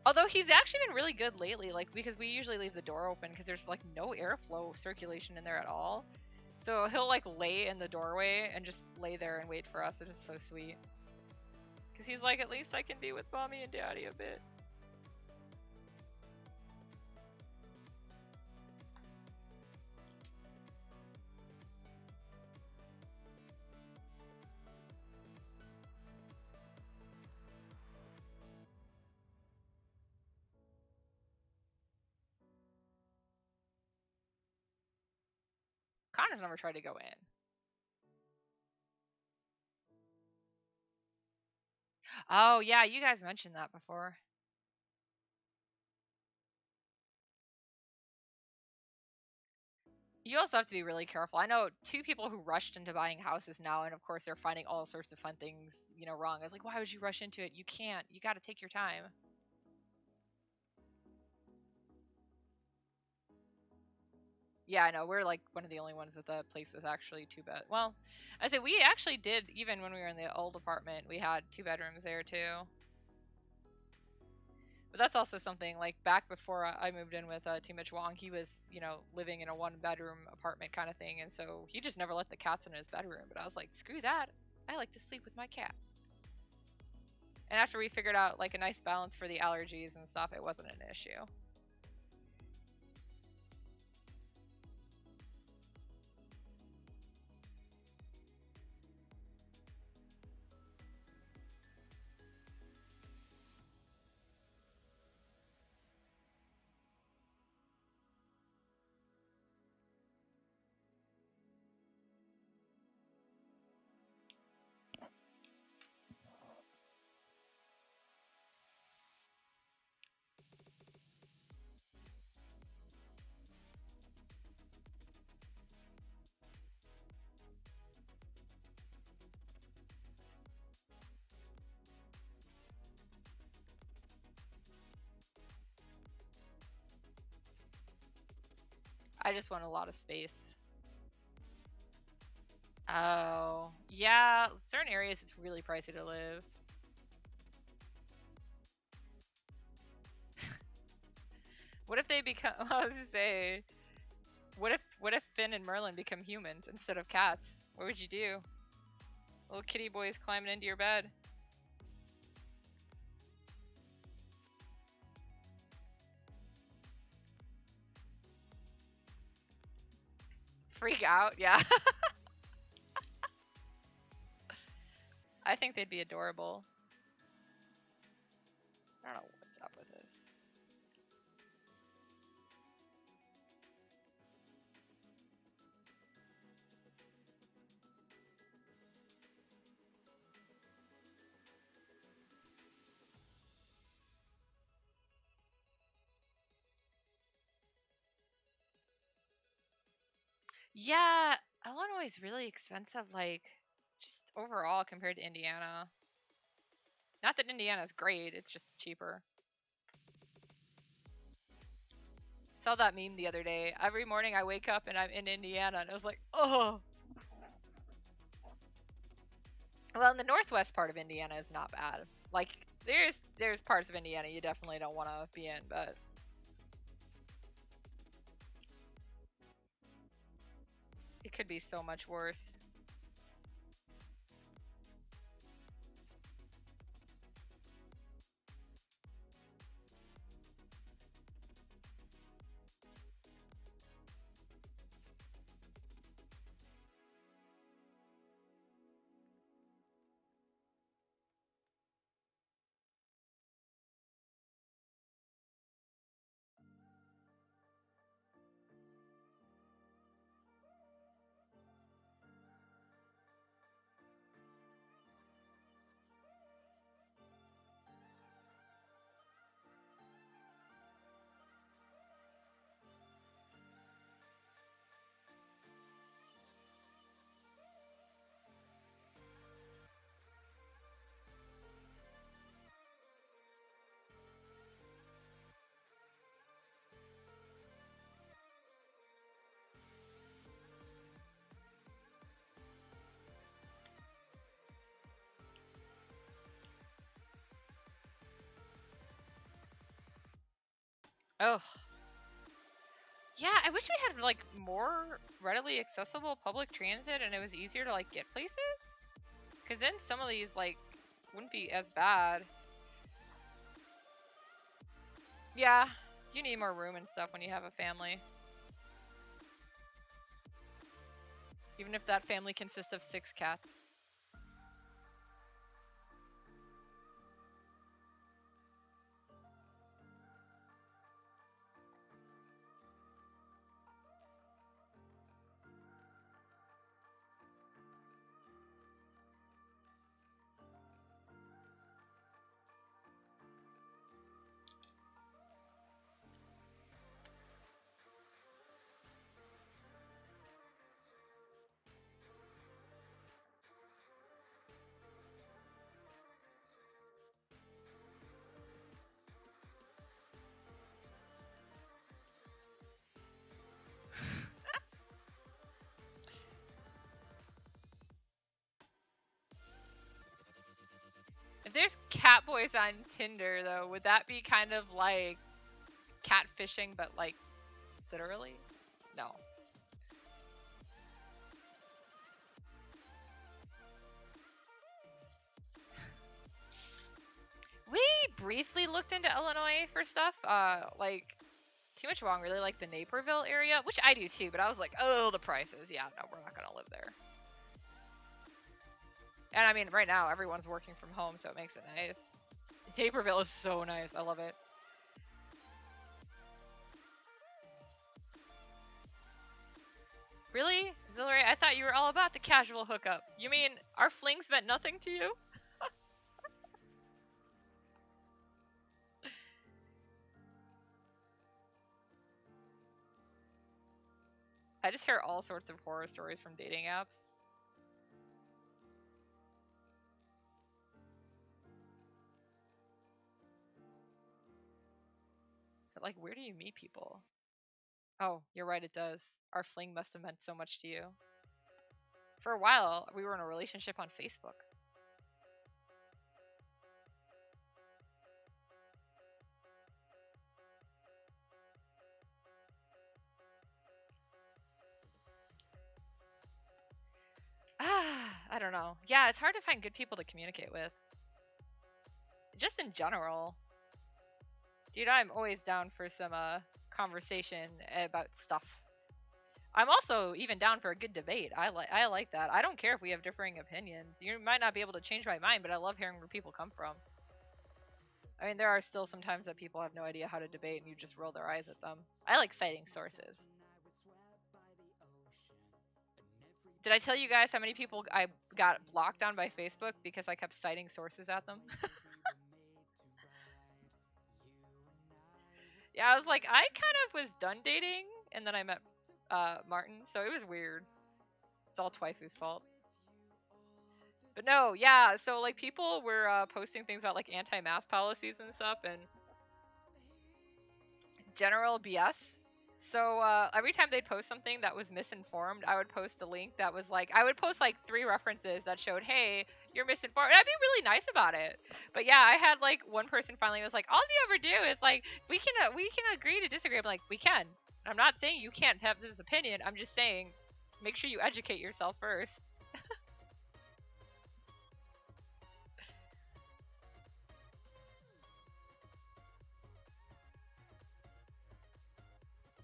Although he's actually been really good lately, like, because we usually leave the door open because there's, like, no airflow circulation in there at all. So he'll, like, lay in the doorway and just lay there and wait for us, and it's so sweet. Because he's like, at least I can be with mommy and daddy a bit. Connor's never tried to go in. Oh, yeah, you guys mentioned that before. You also have to be really careful. I know 2 people who rushed into buying houses now, and of course they're finding all sorts of fun things, you know, wrong. I was like, why would you rush into it? You can't. You got to take your time. Yeah, I know. We're like one of the only ones with a place with actually 2 bed. Well, I said we actually did, even when we were in the old apartment, we had 2 bedrooms there too. But that's also something, like, back before I moved in with Timich Wong, he was, you know, living in a 1-bedroom apartment kind of thing, and so he just never let the cats in his bedroom. But I was like, screw that. I like to sleep with my cat. And after we figured out, like, a nice balance for the allergies and stuff, it wasn't an issue. I just want a lot of space. Oh, yeah, certain areas it's really pricey to live. What if they become, I was gonna say, what if Finn and Merlin become humans instead of cats? What would you do? Little kitty boys climbing into your bed. Freak out, yeah. I think they'd be adorable. I don't know what's up with this. Yeah, Illinois is really expensive, like, just overall compared to Indiana. Not that Indiana's great, it's just cheaper. Saw that meme the other day. Every morning I wake up and I'm in Indiana, and I was like, oh. Well, in the northwest part of Indiana is not bad. Like, there's parts of Indiana you definitely don't want to be in, but it could be so much worse. Oh. Yeah, I wish we had like more readily accessible public transit and it was easier to like get places. Cause then some of these like wouldn't be as bad. Yeah, you need more room and stuff when you have a family. Even if that family consists of 6 cats. If there's cat boys on Tinder, though, would that be kind of like catfishing, but like literally? No. We briefly looked into Illinois for stuff. Like, Too Much Wong really liked the Naperville area, which I do too, but I was like, oh, the prices. Yeah, no, we're not gonna live there. And I mean, right now everyone's working from home, so it makes it nice. Naperville is so nice. I love it. Really? Zillary, I thought you were all about the casual hookup. You mean our flings meant nothing to you? I just hear all sorts of horror stories from dating apps. But like, where do you meet people? Oh, you're right, it does. Our fling must have meant so much to you. For a while, we were in a relationship on Facebook. I don't know. Yeah, it's hard to find good people to communicate with. Just in general. Dude, I'm always down for some conversation about stuff. I'm also even down for a good debate. I like that. I don't care if we have differing opinions. You might not be able to change my mind, but I love hearing where people come from. I mean, there are still some times that people have no idea how to debate and you just roll their eyes at them. I like citing sources. Did I tell you guys how many people I got blocked on by Facebook because I kept citing sources at them? Yeah, I was like, I kind of was done dating, and then I met Martin, so it was weird. It's all Twyfu's fault. But no, yeah, so like people were posting things about like anti-mask policies and stuff, and general BS. So every time they'd post something that was misinformed, I would post a link that was like, I would post like 3 references that showed, hey, you're misinformed. And I'd be really nice about it. But yeah, I had like one person finally was like, all you ever do is like, we can agree to disagree. I'm like, we can. I'm not saying you can't have this opinion. I'm just saying, make sure you educate yourself first.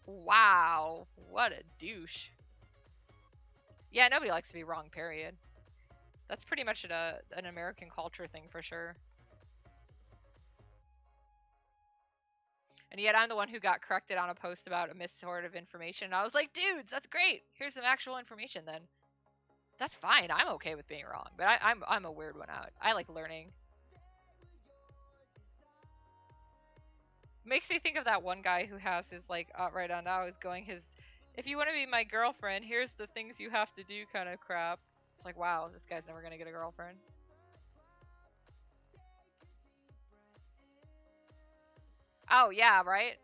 Wow, what a douche. Yeah, nobody likes to be wrong, period. That's pretty much an American culture thing for sure. And yet I'm the one who got corrected on a post about a missort of information. And I was like, dudes, that's great. Here's some actual information then. That's fine. I'm okay with being wrong. But I'm a weird one out. I like learning. Makes me think of that one guy who has his like right on now is going his, if you want to be my girlfriend, here's the things you have to do kind of crap. It's like, wow, this guy's never gonna get a girlfriend. Oh yeah, right?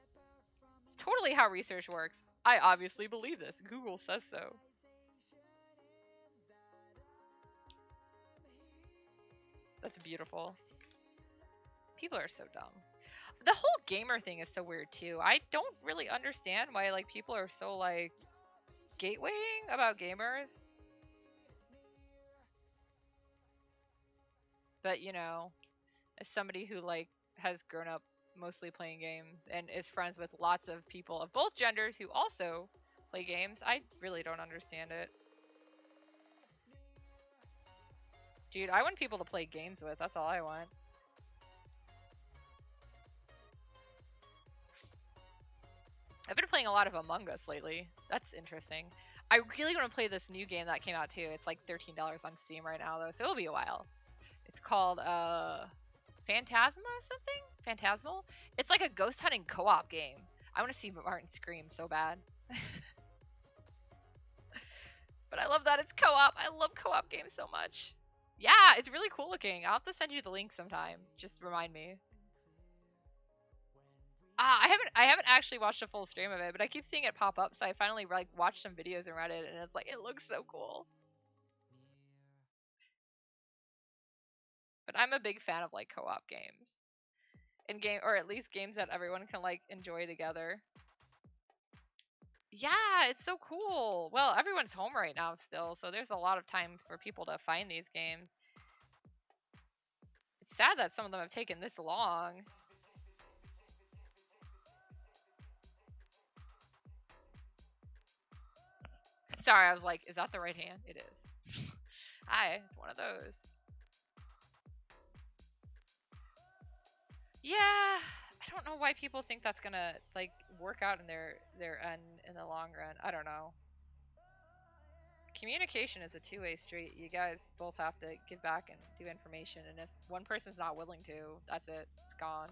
It's totally how research works. I obviously believe this. Google says so. That's beautiful. People are so dumb. The whole gamer thing is so weird too. I don't really understand why like people are so like gatewaying about gamers. But you know, as somebody who like has grown up mostly playing games and is friends with lots of people of both genders who also play games, I really don't understand it. Dude, I want people to play games with. That's all I want. I've been playing a lot of Among Us lately. That's interesting. I really want to play this new game that came out too. It's like $13 on Steam right now though, so it'll be a while. It's called Phantasma something? Phantasmal? It's like a ghost hunting co-op game. I want to see Martin scream so bad. But I love that it's co-op. I love co-op games so much. Yeah, it's really cool looking. I'll have to send you the link sometime. Just remind me. I haven't actually watched a full stream of it, but I keep seeing it pop up, so I finally like watched some videos and read it, and it's like it looks so cool. But I'm a big fan of like co-op games. Or at least games that everyone can like enjoy together. Yeah, it's so cool. Well, everyone's home right now still, so there's a lot of time for people to find these games. It's sad that some of them have taken this long. Sorry, I was like, is that the right hand? It is. Hi, it's one of those. Yeah, I don't know why people think that's gonna like work out in their end in the long run. I don't know. Communication is a two-way street. You guys both have to give back and do information, and if one person's not willing to, that's it. It's gone.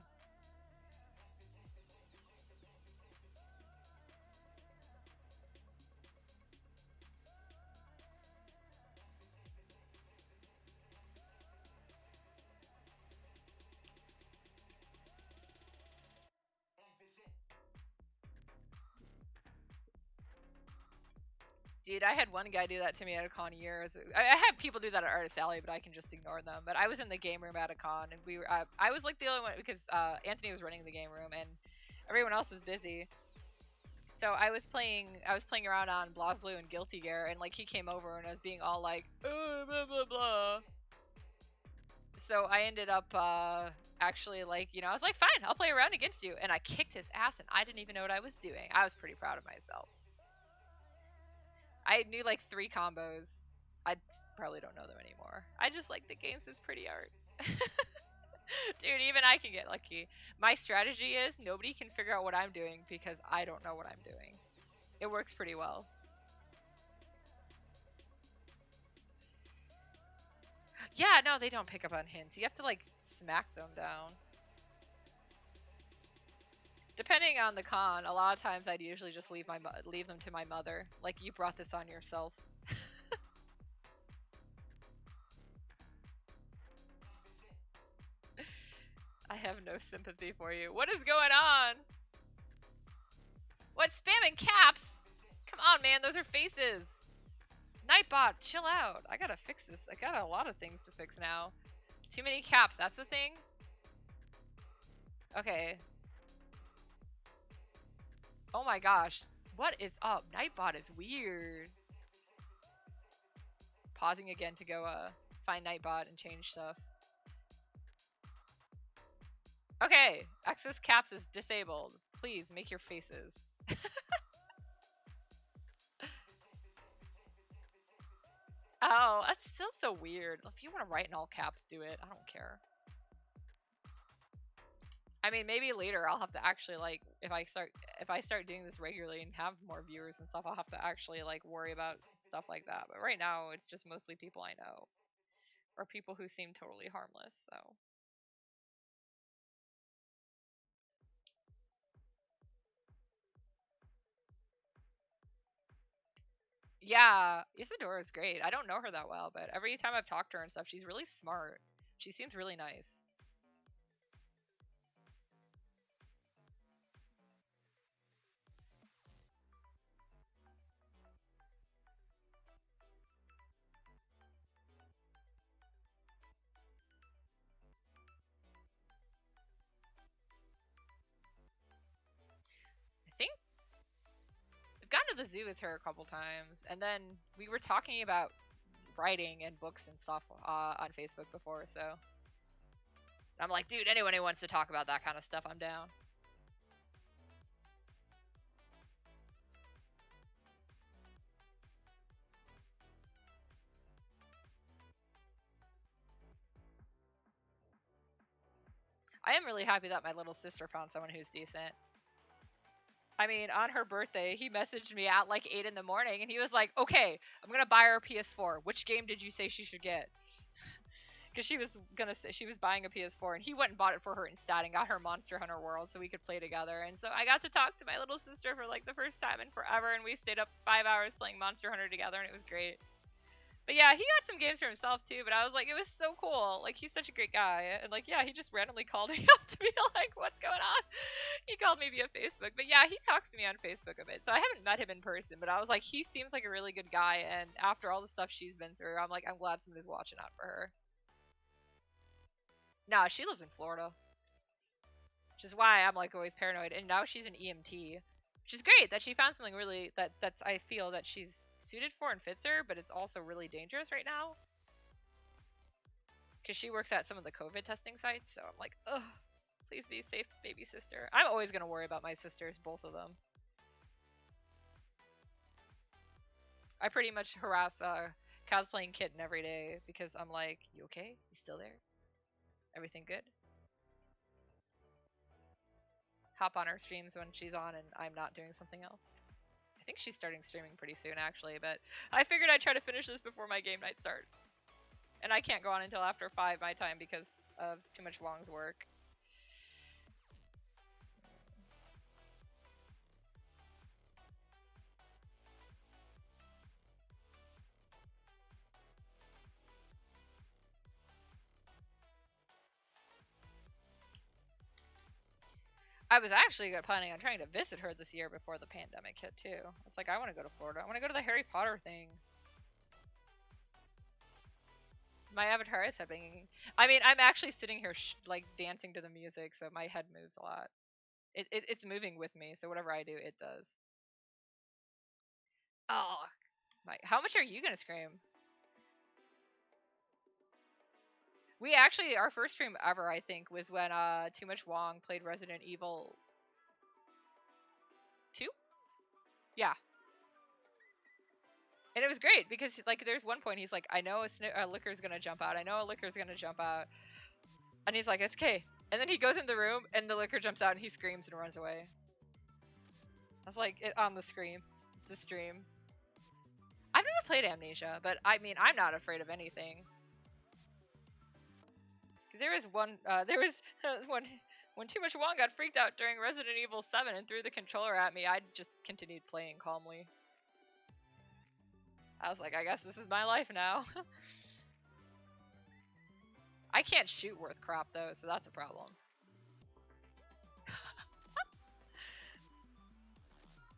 Dude, I had one guy do that to me at a con years. I have people do that at Artist Alley, but I can just ignore them. But I was in the game room at a con, and we were. I was like the only one because Anthony was running the game room, and everyone else was busy. So I was playing around on BlazBlue and Guilty Gear, and like he came over and I was being all like, oh, blah blah blah. So I ended up actually like, you know, I was like, fine, I'll play around against you, and I kicked his ass, and I didn't even know what I was doing. I was pretty proud of myself. I knew like 3 combos. I probably don't know them anymore. I just like the games as pretty art. Dude, even I can get lucky. My strategy is nobody can figure out what I'm doing because I don't know what I'm doing. It works pretty well. Yeah, no, they don't pick up on hints. You have to like smack them down. Depending on the con, a lot of times I'd usually just leave them to my mother. Like, you brought this on yourself. I have no sympathy for you. What is going on? What? Spamming caps? Come on, man. Those are faces. Nightbot, chill out. I gotta fix this. I got a lot of things to fix now. Too many caps. That's the thing? Okay. Oh my gosh. What is up? Nightbot is weird. Pausing again to go find Nightbot and change stuff. Okay. Access caps is disabled. Please make your faces. Oh, that's still so weird. If you want to write in all caps, do it. I don't care. I mean, maybe later I'll have to actually, like, if I start doing this regularly and have more viewers and stuff, I'll have to actually, like, worry about stuff like that. But right now, it's just mostly people I know. Or people who seem totally harmless, so. Yeah, Isadora is great. I don't know her that well, but every time I've talked to her and stuff, she's really smart. She seems really nice. I think I've gone to the zoo with her a couple times, and then we were talking about writing and books and stuff on Facebook before, so. I'm like, dude, anyone who wants to talk about that kind of stuff, I'm down. I am really happy that my little sister found someone who's decent. I mean, on her birthday, he messaged me at like 8 in the morning, and he was like, okay, I'm gonna buy her a PS4. Which game did you say she should get? Because she was buying a PS4, and he went and bought it for her instead and got her Monster Hunter World so we could play together. And so I got to talk to my little sister for like the first time in forever, and we stayed up 5 hours playing Monster Hunter together, and it was great. But yeah, he got some games for himself too, but I was like, it was so cool. Like, he's such a great guy. And like, yeah, he just randomly called me up to be like, what's going on? He called me via Facebook. But yeah, he talks to me on Facebook a bit. So I haven't met him in person, but I was like, he seems like a really good guy. And after all the stuff she's been through, I'm like, I'm glad somebody's watching out for her. Nah, she lives in Florida. Which is why I'm like always paranoid. And now she's an EMT. Which is great that she found something really that's I feel that she's suited for and fits her, but it's also really dangerous right now. Because she works at some of the COVID testing sites, so I'm like, ugh, please be safe, baby sister. I'm always going to worry about my sisters, both of them. I pretty much harass cosplaying Kitten every day because I'm like, you okay? You still there? Everything good? Hop on her streams when she's on and I'm not doing something else. I think she's starting streaming pretty soon, actually, but I figured I'd try to finish this before my game night start. And I can't go on until after 5 my time because of too much Wong's work. I was actually planning on trying to visit her this year before the pandemic hit, too. It's like, I want to go to Florida. I want to go to the Harry Potter thing. My avatar is happening. I mean, I'm actually sitting here, like, dancing to the music, so my head moves a lot. It's moving with me, so whatever I do, it does. Oh, how much are you going to scream? We actually, our first stream ever, I think, was when Too Much Wong played Resident Evil 2? Yeah. And it was great because, like, there's one point he's like, I know a licker's gonna jump out. I know a licker's gonna jump out. And he's like, it's okay. And then he goes in the room and the licker jumps out and he screams and runs away. I was like, on the screen. It's a stream. I've never played Amnesia, but I mean, I'm not afraid of anything. There was one, when Too Much Wong got freaked out during Resident Evil 7 and threw the controller at me, I just continued playing calmly. I was like, I guess this is my life now. I can't shoot worth crap though, so that's a problem.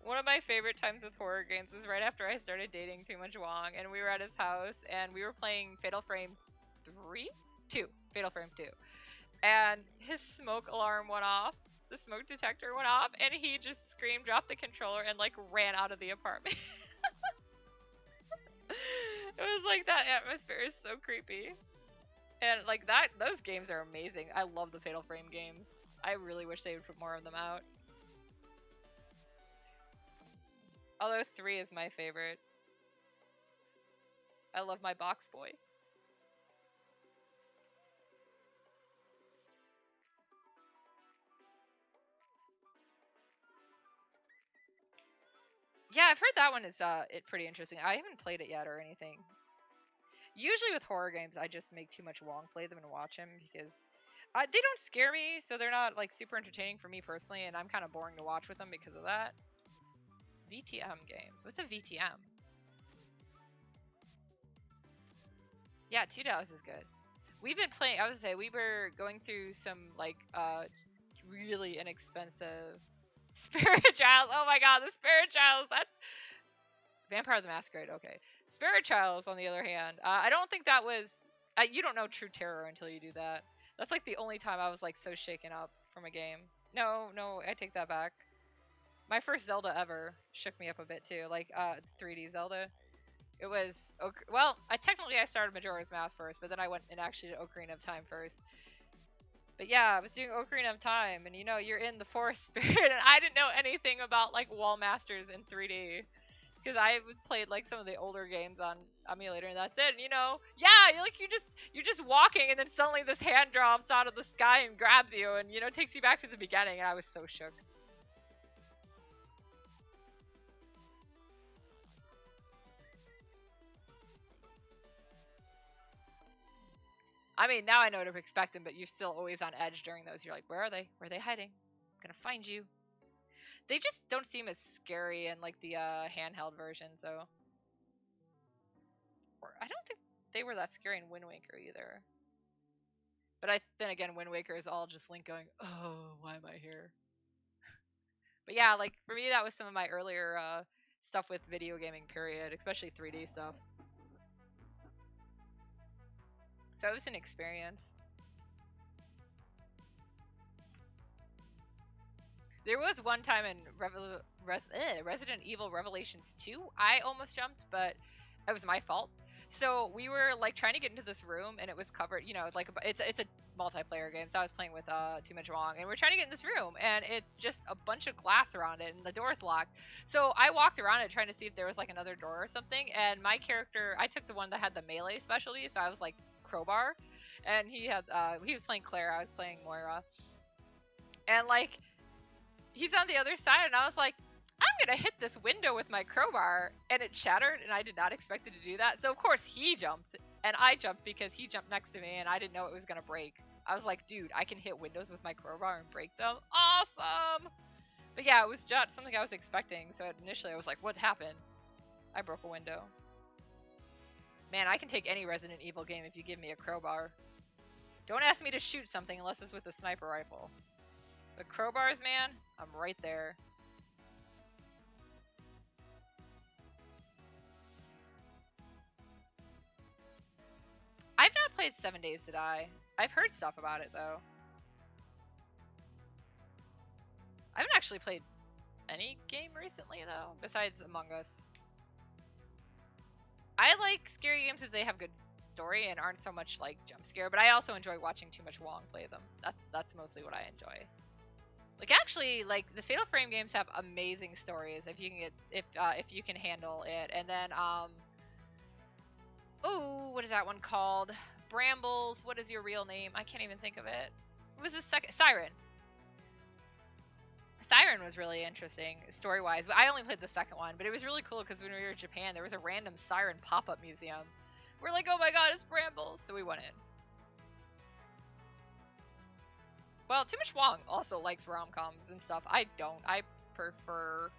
One of my favorite times with horror games was right after I started dating Too Much Wong, and we were at his house, and we were playing Fatal Frame 3? 2. Fatal Frame 2. And his smoke alarm went off. The smoke detector went off, and he just screamed, dropped the controller, and like ran out of the apartment. It was like that atmosphere is so creepy. And like that, those games are amazing. I love the Fatal Frame games. I really wish they would put more of them out. Although 3 is my favorite. I love my box boy. Yeah, I've heard that one is pretty interesting. I haven't played it yet or anything. Usually with horror games, I just make Too Much Wong play them and watch him because they don't scare me, so they're not like super entertaining for me personally, and I'm kind of boring to watch with them because of that. VTM games. What's a VTM? Yeah, $2 is good. We've been playing. I would say we were going through some like really inexpensive Spirit Trials. Oh my god, the Spirit Trials. That's Vampire the Masquerade. Okay, Spirit Trials. On the other hand, I don't think that was. You don't know true terror until you do that. That's like the only time I was like so shaken up from a game. No, I take that back. My first Zelda ever shook me up a bit too. Like 3D Zelda. It was well. I started Majora's Mask first, but then I went and actually did Ocarina of Time first. But yeah, I was doing Ocarina of Time, and you know, you're in the forest spirit, and I didn't know anything about like wall masters in 3D. Because I played like some of the older games on emulator, and that's it. And, you know, yeah, you're just walking, and then suddenly this hand drops out of the sky and grabs you, and you know, takes you back to the beginning. And I was so shook. I mean, now I know what to expect them, but you're still always on edge during those. You're like, where are they? Where are they hiding? I'm gonna find you. They just don't seem as scary in like the handheld version, though. Or I don't think they were that scary in Wind Waker either. But then again, Wind Waker is all just Link going, "Oh, why am I here?" But yeah, like for me, that was some of my earlier stuff with video gaming. Period, especially 3D stuff. So it was an experience. There was one time in Resident Evil Revelations 2, I almost jumped, but it was my fault. So we were like trying to get into this room, and it was covered. You know, it's like it's a multiplayer game. So I was playing with Too Much Wrong, and we're trying to get in this room, and it's just a bunch of glass around it, and the door's locked. So I walked around it trying to see if there was like another door or something. And my character, I took the one that had the melee specialty, so I was like crowbar, and he was playing Claire, I was playing Moira, and like he's on the other side, and I was like, I'm gonna hit this window with my crowbar, and it shattered, and I did not expect it to do that. So of course he jumped, and I jumped because he jumped next to me, and I didn't know it was gonna break. I was like, dude, I can hit windows with my crowbar and break them. Awesome! But yeah, it was just something I was expecting. So initially I was like, what happened? I broke a window. Man, I can take any Resident Evil game if you give me a crowbar. Don't ask me to shoot something unless it's with a sniper rifle. But crowbars, man, I'm right there. I've not played 7 Days to Die. I've heard stuff about it, though. I haven't actually played any game recently, though, besides Among Us. I like scary games if they have good story and aren't so much like jump scare, but I also enjoy watching Too Much Wong play them. That's mostly what I enjoy. Like actually, like the Fatal Frame games have amazing stories if you can if you can handle it. And then oh, what is that one called? Brambles. What is your real name? I can't even think of it. What was the second? Siren. Siren was really interesting story-wise, but I only played the second one. But it was really cool because when we were in Japan, there was a random Siren pop-up museum. We're like, oh my god, it's Brambles! So we went in. Well, Too Much Wong also likes rom-coms and stuff. I don't. I prefer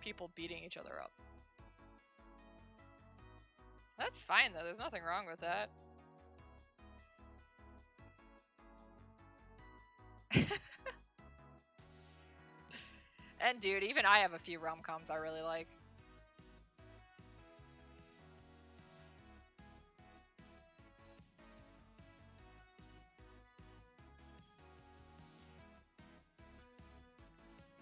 people beating each other up. That's fine, though. There's nothing wrong with that. And dude, even I have a few rom-coms I really like.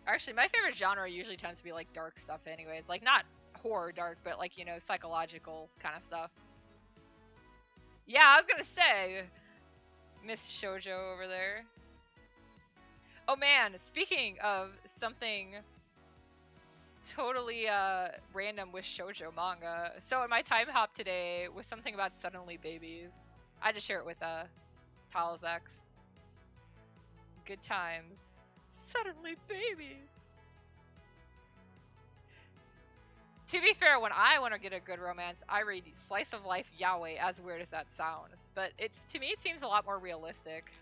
Actually, my favorite genre usually tends to be like dark stuff anyways. Like not horror dark, but like, you know, psychological kind of stuff. Yeah, I was gonna say, Miss Shoujo over there. Oh man, speaking of something totally random with shoujo manga. So in my time hop today was something about suddenly babies. I had to share it with Talzax. Good times. Suddenly babies. To be fair, when I want to get a good romance, I read Slice of Life Yaoi, as weird as that sounds. But it's, to me, it seems a lot more realistic.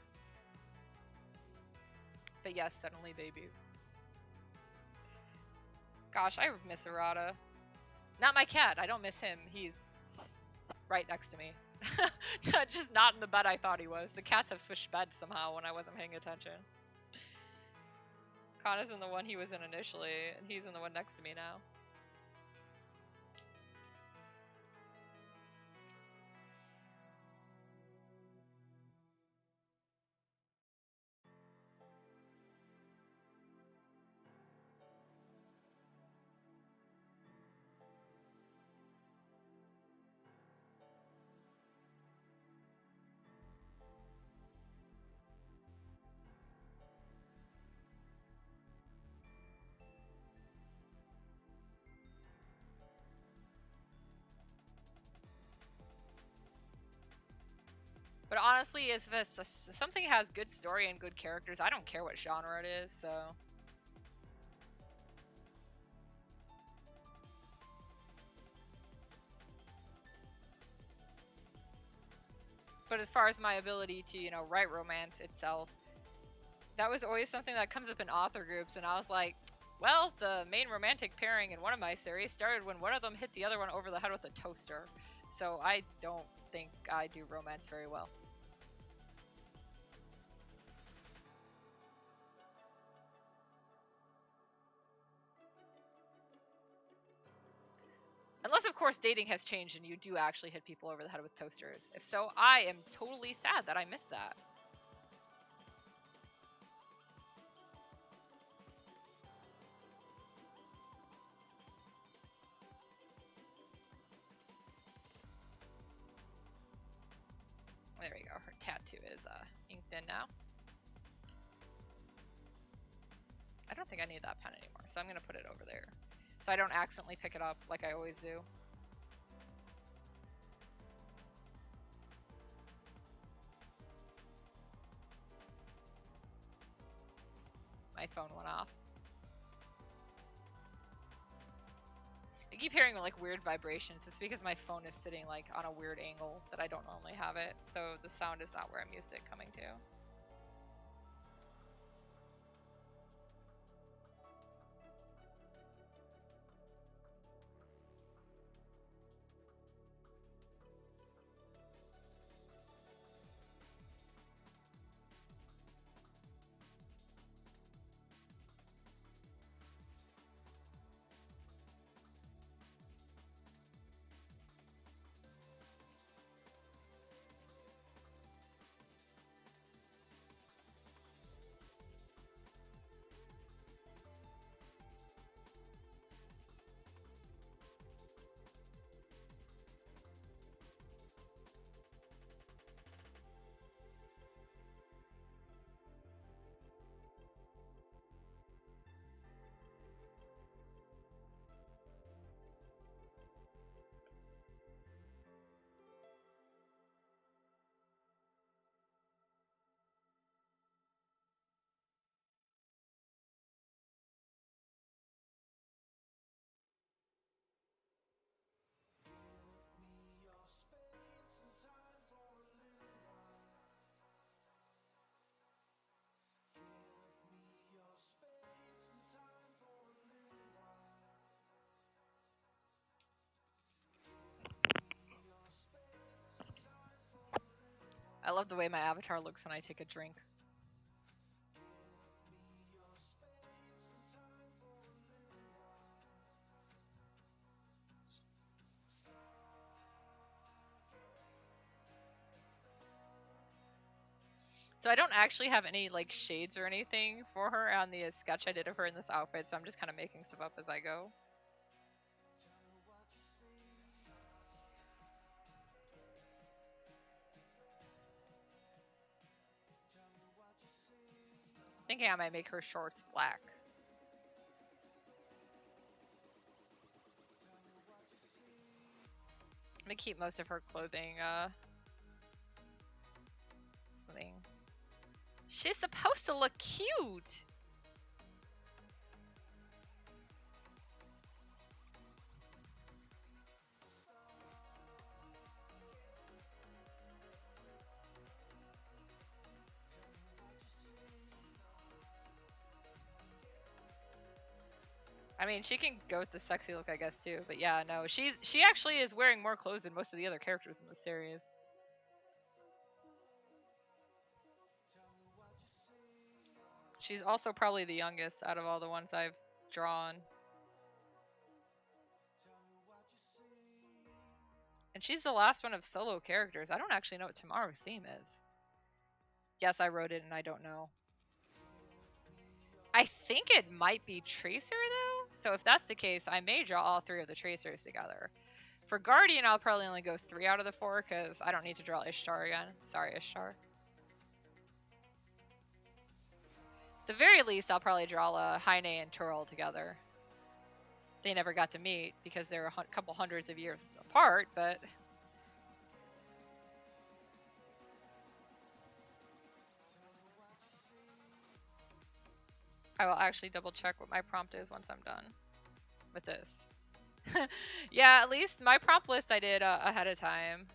But yes, suddenly babies. Gosh, I miss Arata. Not my cat, I don't miss him. He's right next to me. Just not in the bed I thought he was. The cats have switched beds somehow when I wasn't paying attention. Kana's in the one he was in initially, and he's in the one next to me now. But honestly, if something has good story and good characters, I don't care what genre it is, so... But as far as my ability to, you know, write romance itself, that was always something that comes up in author groups, and I was like, well, the main romantic pairing in one of my series started when one of them hit the other one over the head with a toaster. So I don't think I do romance very well. Unless, of course, dating has changed and you do actually hit people over the head with toasters. If so, I am totally sad that I missed that. There we go. Her tattoo is inked in now. I don't think I need that pen anymore, so I'm going to put it over there. So I don't accidentally pick it up like I always do. My phone went off. I keep hearing like weird vibrations. It's because my phone is sitting like on a weird angle that I don't normally have it, so the sound is not where I'm used to it coming to. I love the way my avatar looks when I take a drink. So I don't actually have any like shades or anything for her on the sketch I did of her in this outfit, so I'm just kind of making stuff up as I go. Thinking I might make her shorts black. I'm gonna keep most of her clothing thing. She's supposed to look cute. I mean, she can go with the sexy look, I guess, too. But yeah, no, she actually is wearing more clothes than most of the other characters in the series. She's also probably the youngest out of all the ones I've drawn. And she's the last one of solo characters. I don't actually know what tomorrow's theme is. Yes, I wrote it and I don't know. I think it might be Tracer, though. So if that's the case, I may draw all 3 of the Tracers together. For Guardian, I'll probably only go 3 out of the 4 because I don't need to draw Ishtar again. Sorry, Ishtar. At the very least, I'll probably draw Heine and Turl together. They never got to meet because they're a couple hundreds of years apart, but... I will actually double check what my prompt is once I'm done with this. Yeah, at least my prompt list I did ahead of time.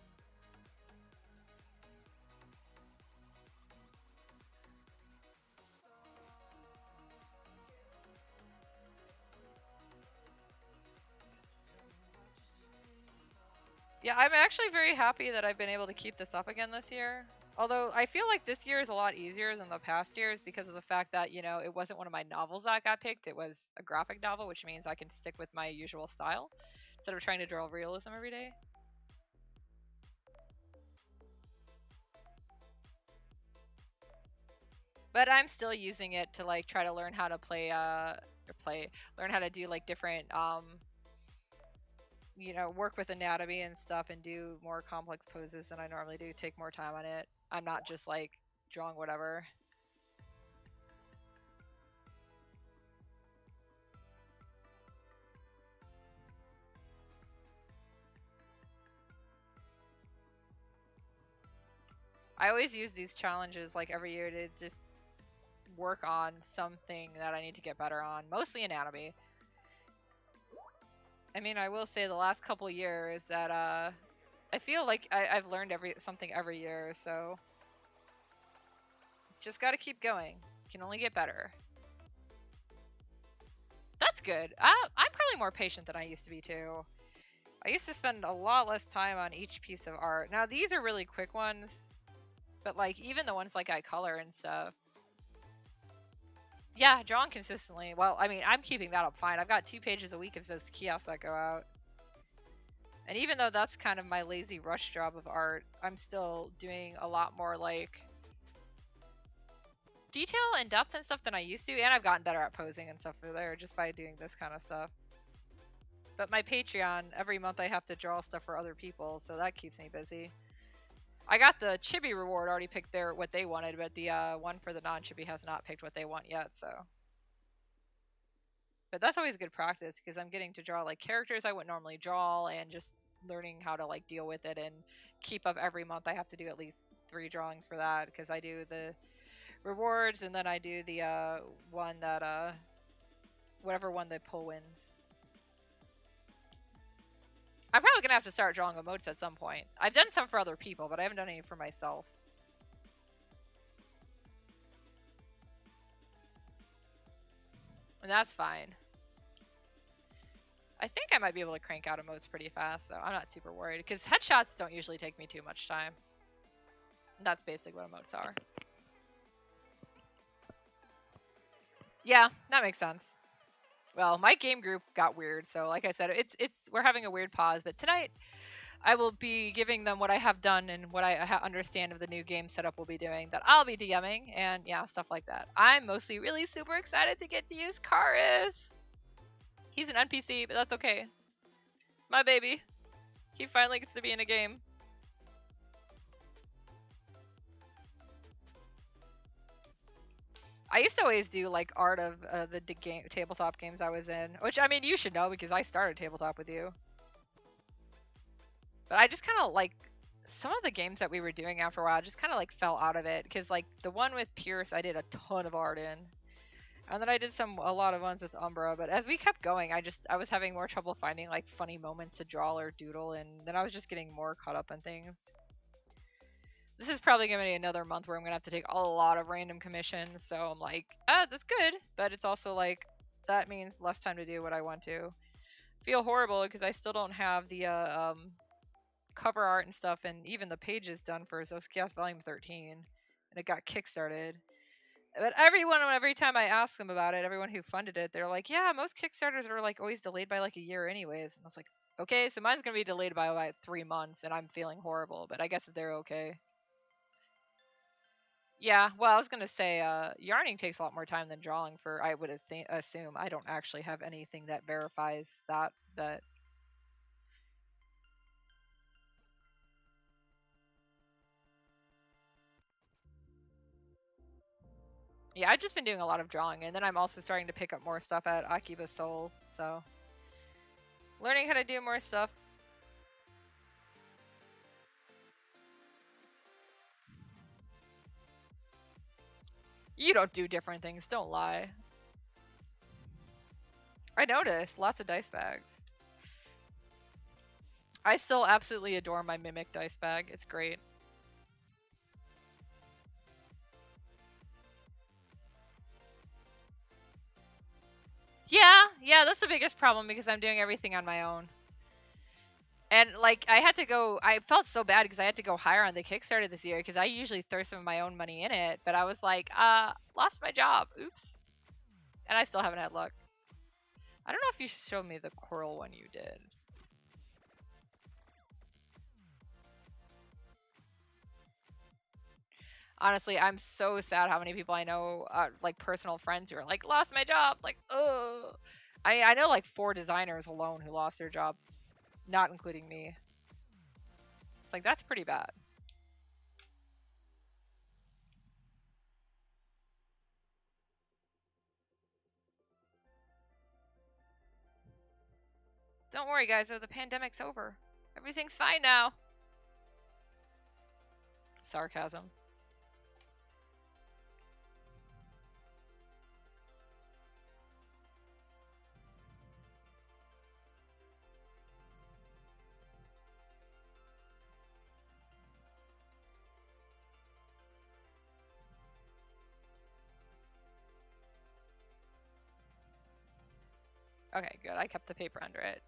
Yeah, I'm actually very happy that I've been able to keep this up again this year. Although I feel like this year is a lot easier than the past years because of the fact that, you know, it wasn't one of my novels that got picked. It was a graphic novel, which means I can stick with my usual style instead of trying to draw realism every day. But I'm still using it to like try to learn how to learn how to do like different you know, work with anatomy and stuff and do more complex poses than I normally do, take more time on it. I'm not just like drawing whatever. I always use these challenges like every year to just work on something that I need to get better on, mostly anatomy. I mean, I will say the last couple years that I feel like I've learned something every year, so just gotta keep going. Can only get better. That's good. I'm probably more patient than I used to be too. I used to spend a lot less time on each piece of art. Now these are really quick ones, but like even the ones like I color and stuff. Yeah, drawing consistently. Well, I mean, I'm keeping that up fine. I've got 2 pages a week of those kiosks that go out. And even though that's kind of my lazy rush job of art, I'm still doing a lot more like detail and depth and stuff than I used to. And I've gotten better at posing and stuff for there just by doing this kind of stuff. But my Patreon, every month I have to draw stuff for other people, so that keeps me busy. I got the Chibi reward already picked what they wanted, but the one for the non-Chibi has not picked what they want yet, so. But that's always good practice because I'm getting to draw like characters I wouldn't normally draw and just learning how to like deal with it and keep up every month. I have to do at least 3 drawings for that because I do the rewards and then I do the one that whatever one the pull wins. I'm probably gonna have to start drawing emotes at some point. I've done some for other people, but I haven't done any for myself. And that's fine. I think I might be able to crank out emotes pretty fast, so I'm not super worried. Because headshots don't usually take me too much time. And that's basically what emotes are. Yeah, that makes sense. Well, my game group got weird, so like I said, we're having a weird pause. But tonight, I will be giving them what I have done and what I understand of the new game setup we'll be doing that I'll be DMing and yeah, stuff like that. I'm mostly really super excited to get to use Karis. He's an NPC, but that's okay. My baby. He finally gets to be in a game. I used to always do like art of the tabletop games I was in, which I mean you should know because I started tabletop with you. But I just kind of like some of the games that we were doing after a while just kind of like fell out of it because like the one with Pierce I did a ton of art in. And then I did a lot of ones with Umbra, but as we kept going, I was having more trouble finding like funny moments to draw or doodle, and then I was just getting more caught up on things. This is probably gonna be another month where I'm gonna have to take a lot of random commissions, so I'm like, that's good, but it's also like, that means less time to do what I want to. Feel horrible because I still don't have the cover art and stuff, and even the pages done for Zoskias Volume 13, and it got kickstarted. But every time I ask them about it, everyone who funded it, they're like, yeah, most Kickstarters are like always delayed by like a year anyways. And I was like, okay, so mine's going to be delayed by about 3 months and I'm feeling horrible, but I guess if they're okay. Yeah, well, I was going to say, yarning takes a lot more time than drawing for, I would assume. I don't actually have anything that verifies that. Yeah, I've just been doing a lot of drawing, and then I'm also starting to pick up more stuff at Akiba Soul, so learning how to do more stuff. You don't do different things, don't lie. I noticed, lots of dice bags. I still absolutely adore my Mimic dice bag, it's great. Yeah, that's the biggest problem because I'm doing everything on my own. And like I felt so bad because I had to go higher on the Kickstarter this year because I usually throw some of my own money in it, but I was like, lost my job, oops. And I still haven't had luck. I don't know if you showed me the coral one you did. Honestly, I'm so sad how many people I know, like personal friends who are like, lost my job, like, oh. I know like 4 designers alone who lost their job, not including me. It's like, that's pretty bad. Don't worry, guys, though, the pandemic's over. Everything's fine now. Sarcasm. Okay, good. I kept the paper under it.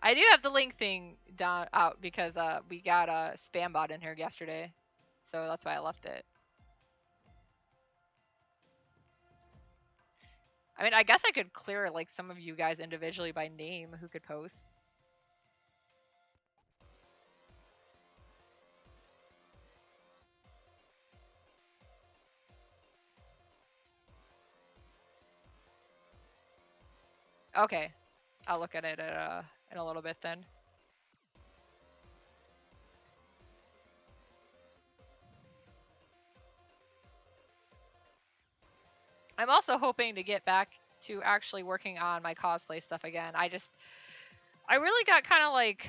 I do have the link thing out because we got a spam bot in here yesterday, so that's why I left it. I mean, I guess I could clear like some of you guys individually by name who could post. Okay, I'll look at it in a little bit then. I'm also hoping to get back to actually working on my cosplay stuff again. I really got kind of like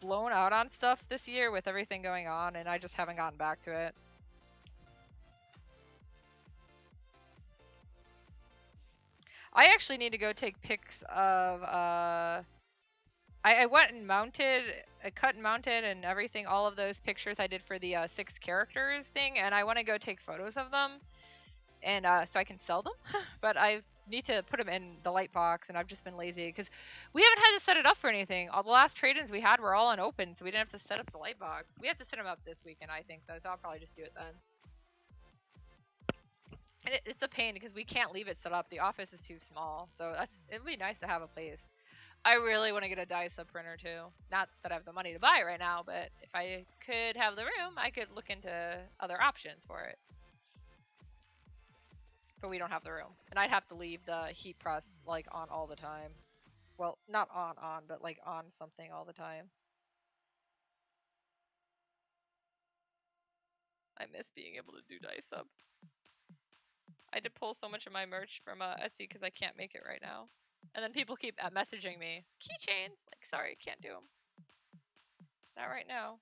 blown out on stuff this year with everything going on, and I just haven't gotten back to it. I actually need to go take pics of I went and I cut and mounted and everything, all of those pictures I did for the 6 characters thing, and I want to go take photos of them, and so I can sell them, but I need to put them in the light box, and I've just been lazy, because we haven't had to set it up for anything. All the last trade-ins we had were all unopened, so we didn't have to set up the light box. We have to set them up this weekend, I think, though, so I'll probably just do it then. And it's a pain because we can't leave it set up. The office is too small, so it'd be nice to have a place. I really want to get a dye sub printer too. Not that I have the money to buy it right now, but if I could have the room, I could look into other options for it. But we don't have the room, and I'd have to leave the heat press like on all the time. Well, not on, but like on something all the time. I miss being able to do dye sub. I had to pull so much of my merch from Etsy because I can't make it right now. And then people keep messaging me, keychains. Like, sorry, can't do them. Not right now.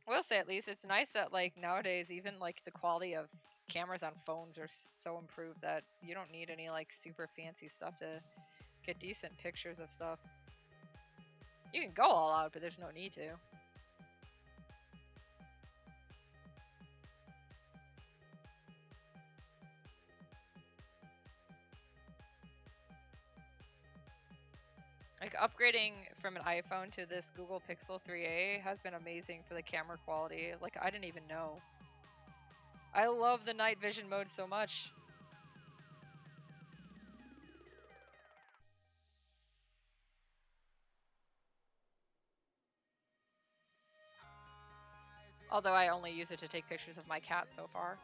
I will say at least it's nice that like nowadays even like the quality of cameras on phones are so improved that you don't need any like super fancy stuff to get decent pictures of stuff. You can go all out, but there's no need to. Like upgrading from an iPhone to this Google Pixel 3a has been amazing for the camera quality. Like I didn't even know. I love the night vision mode so much. Although I only use it to take pictures of my cat so far.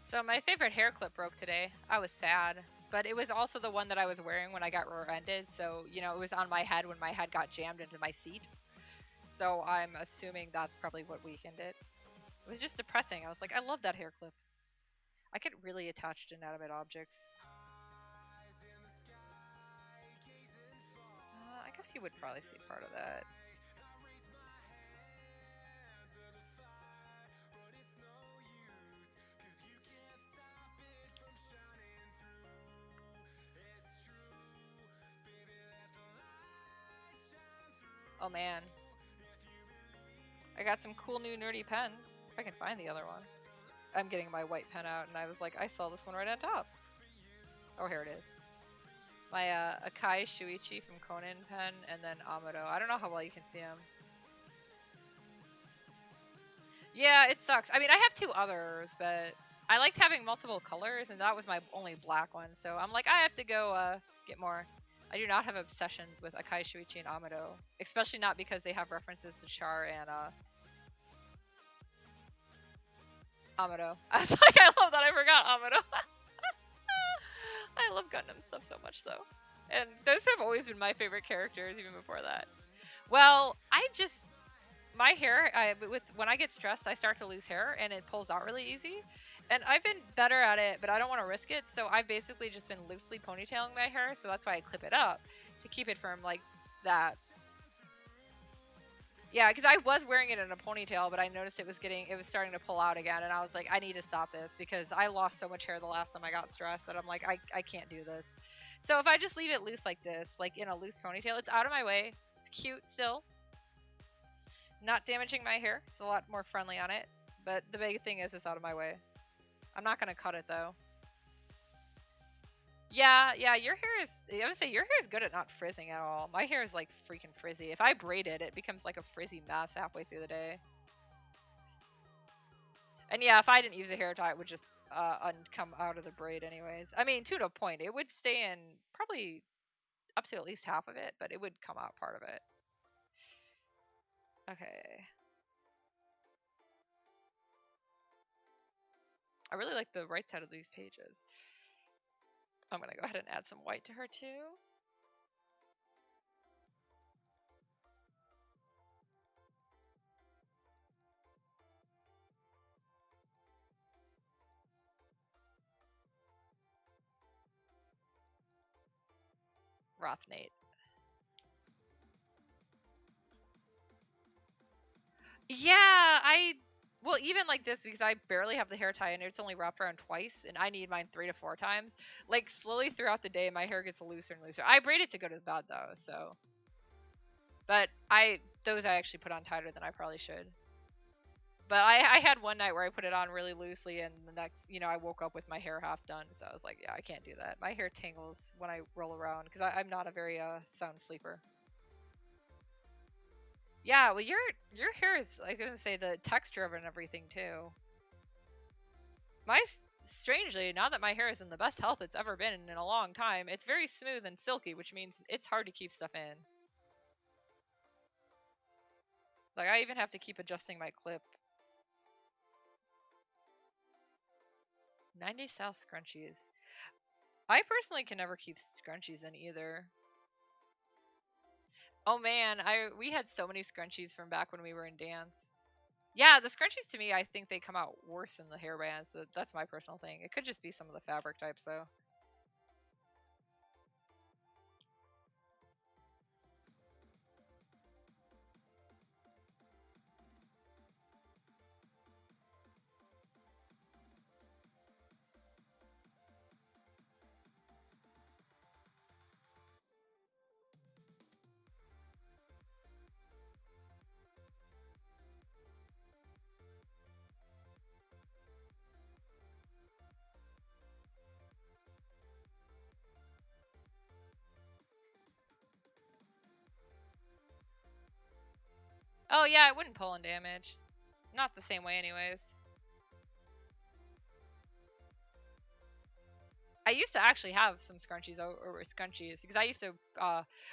So my favorite hair clip broke today. I was sad, but it was also the one that I was wearing when I got rear-ended. So, you know, it was on my head when my head got jammed into my seat. So I'm assuming that's probably what weakened it. It was just depressing. I was like, I love that hair clip. I get really attached to inanimate objects. I guess you would probably see part of that. Oh man. I got some cool new nerdy pens. If I can find the other one. I'm getting my white pen out and I was like, I saw this one right on top. Oh, here it is. My Akai Shuichi from Conan pen, and then Amado. I don't know how well you can see him. Yeah, it sucks. I mean, I have two others, but I liked having multiple colors, and that was my only black one. So I'm like, I have to go get more. I do not have obsessions with Akai Shuichi and Amado, especially not because they have references to Char and Amado. I was like, I love that I forgot Amado. I love Gundam stuff so much, though. And those have always been my favorite characters, even before that. Well, my hair, when I get stressed, I start to lose hair, and it pulls out really easy. And I've been better at it, but I don't want to risk it, so I've basically just been loosely ponytailing my hair, so that's why I clip it up, to keep it from, like, that. Yeah, because I was wearing it in a ponytail, but I noticed it was starting to pull out again, and I was like, I need to stop this, because I lost so much hair the last time I got stressed that I'm like, I can't do this. So if I just leave it loose like this, like in a loose ponytail, it's out of my way, it's cute still, not damaging my hair, it's a lot more friendly on it, but the big thing is it's out of my way. I'm not going to cut it, though. Yeah, your hair is, I would say your hair is good at not frizzing at all. My hair is like freaking frizzy. If I braid it, it becomes like a frizzy mess halfway through the day. And yeah, if I didn't use a hair tie, it would just come out of the braid anyways. I mean, to a point. It would stay in probably up to at least half of it, but it would come out part of it. Okay. I really like the right side of these pages. I'm gonna go ahead and add some white to her too. Rathnait. Yeah, well, even like this, because I barely have the hair tie and it's only wrapped around twice, and I need mine 3 to 4 times. Like, slowly throughout the day, my hair gets looser and looser. I braid it to go to bed, though, so. But those I actually put on tighter than I probably should. But I had one night where I put it on really loosely, and the next, I woke up with my hair half done, so I was like, yeah, I can't do that. My hair tangles when I roll around, because I'm not a very sound sleeper. Yeah, well, your hair is, I was gonna say, the texture of it and everything too. Strangely, now that my hair is in the best health it's ever been in a long time, it's very smooth and silky, which means it's hard to keep stuff in. Like, I even have to keep adjusting my clip. 90 South scrunchies. I personally can never keep scrunchies in either. Oh man, we had so many scrunchies from back when we were in dance. Yeah, the scrunchies to me, I think they come out worse than the hairbands. So that's my personal thing. It could just be some of the fabric types though. Oh yeah, it wouldn't pull in damage. Not the same way anyways. I used to actually have some scrunchies or scrunchies because I used to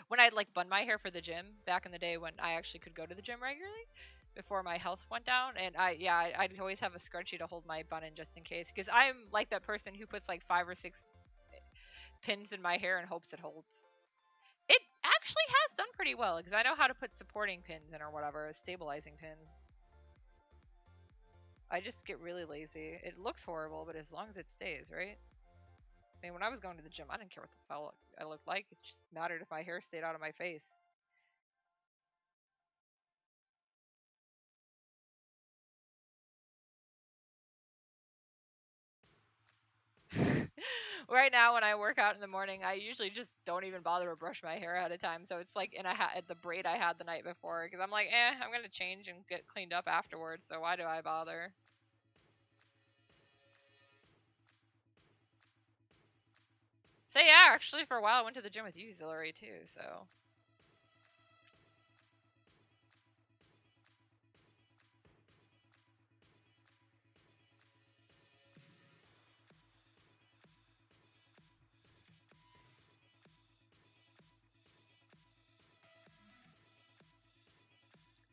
when I'd like bun my hair for the gym back in the day when I actually could go to the gym regularly before my health went down, and I'd always have a scrunchie to hold my bun in just in case, because I'm like that person who puts like 5 or 6 pins in my hair and hopes it holds. It actually has done pretty well because I know how to put supporting pins in or whatever, stabilizing pins. I just get really lazy. It looks horrible, but as long as it stays, right? I mean, when I was going to the gym, I didn't care what the hell I looked like. It just mattered if my hair stayed out of my face. Right now, when I work out in the morning, I usually just don't even bother to brush my hair ahead of time. So it's like the braid I had the night before, because I'm like, I'm gonna change and get cleaned up afterwards. So why do I bother? So yeah, actually, for a while, I went to the gym with you, Zillary, too. So.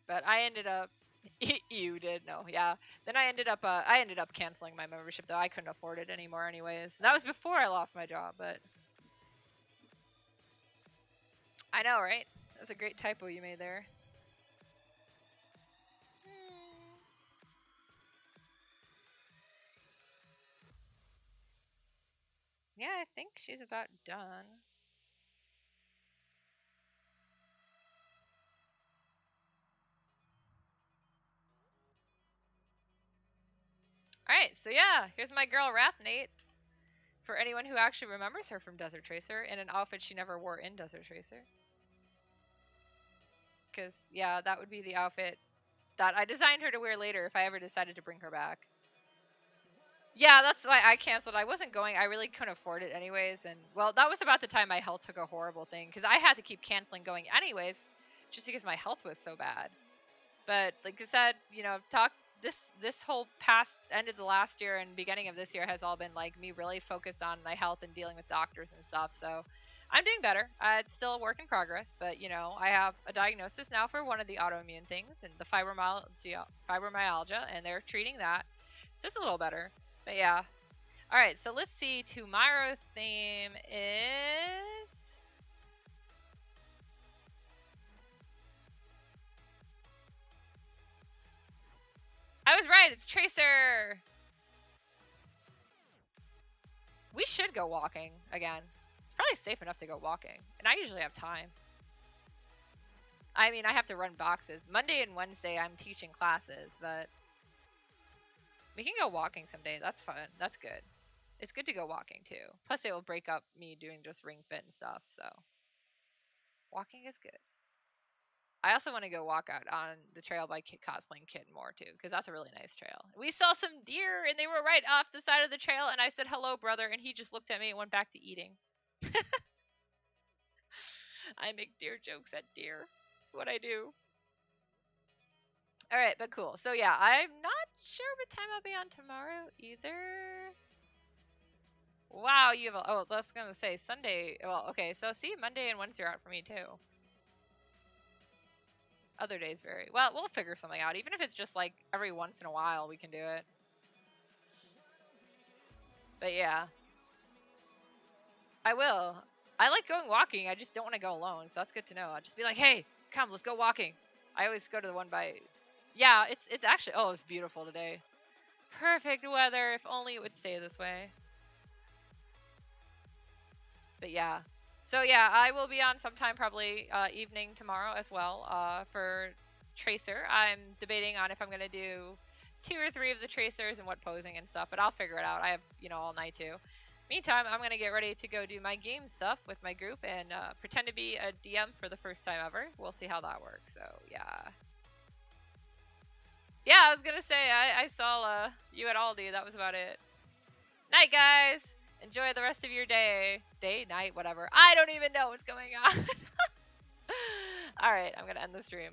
But I ended up you did no, yeah. Then I ended up canceling my membership though. I couldn't afford it anymore anyways. That was before I lost my job, but I know, right? That's a great typo you made there. Yeah, I think she's about done. Alright, so yeah, here's my girl Rathnait. For anyone who actually remembers her from Desert Tracer, in an outfit she never wore in Desert Tracer. Because, yeah, that would be the outfit that I designed her to wear later if I ever decided to bring her back. Yeah, that's why I canceled. I wasn't going. I really couldn't afford it anyways. And, well, that was about the time my health took a horrible thing. Because I had to keep canceling going anyways. Just because my health was so bad. But, like I said, this whole past end of the last year and beginning of this year has all been, like, me really focused on my health and dealing with doctors and stuff. So, I'm doing better. It's still a work in progress. But, I have a diagnosis now for one of the autoimmune things. And the fibromyalgia. And they're treating that. So, it's a little better. But yeah. Alright, so let's see. Tomorrow's theme is... I was right, it's Tracer! We should go walking again. It's probably safe enough to go walking. And I usually have time. I mean, I have to run boxes. Monday and Wednesday, I'm teaching classes, but... We can go walking someday. That's fun. That's good. It's good to go walking, too. Plus, it will break up me doing just ring fit and stuff, so... Walking is good. I also want to go walk out on the trail by cosplaying Kitten more, too, because that's a really nice trail. We saw some deer, and they were right off the side of the trail, and I said, hello, brother, and he just looked at me and went back to eating. I make deer jokes at deer. That's what I do. Alright, but cool. So yeah, I'm not sure what time I'll be on tomorrow either. Wow, you have a... Oh, I was going to say Sunday. Well, okay, so see, Monday and Wednesday are out for me too. Other days vary. Well, we'll figure something out. Even if it's just like every once in a while, we can do it. But yeah. I will. I like going walking. I just don't want to go alone, so that's good to know. I'll just be like, hey, come, let's go walking. I always go to the one by... Yeah, it's actually... Oh, it's beautiful today. Perfect weather. If only it would stay this way. But yeah. So yeah, I will be on sometime probably evening tomorrow as well for Tracer. I'm debating on if I'm going to do 2 or 3 of the Tracers and what posing and stuff, but I'll figure it out. I have, you know, all night too. Meantime, I'm going to get ready to go do my game stuff with my group and pretend to be a DM for the first time ever. We'll see how that works. So yeah. Yeah, I was going to say, I saw you at Aldi. That was about it. Night, guys! Enjoy the rest of your day. Day, night, whatever. I don't even know what's going on. Alright, I'm going to end the stream.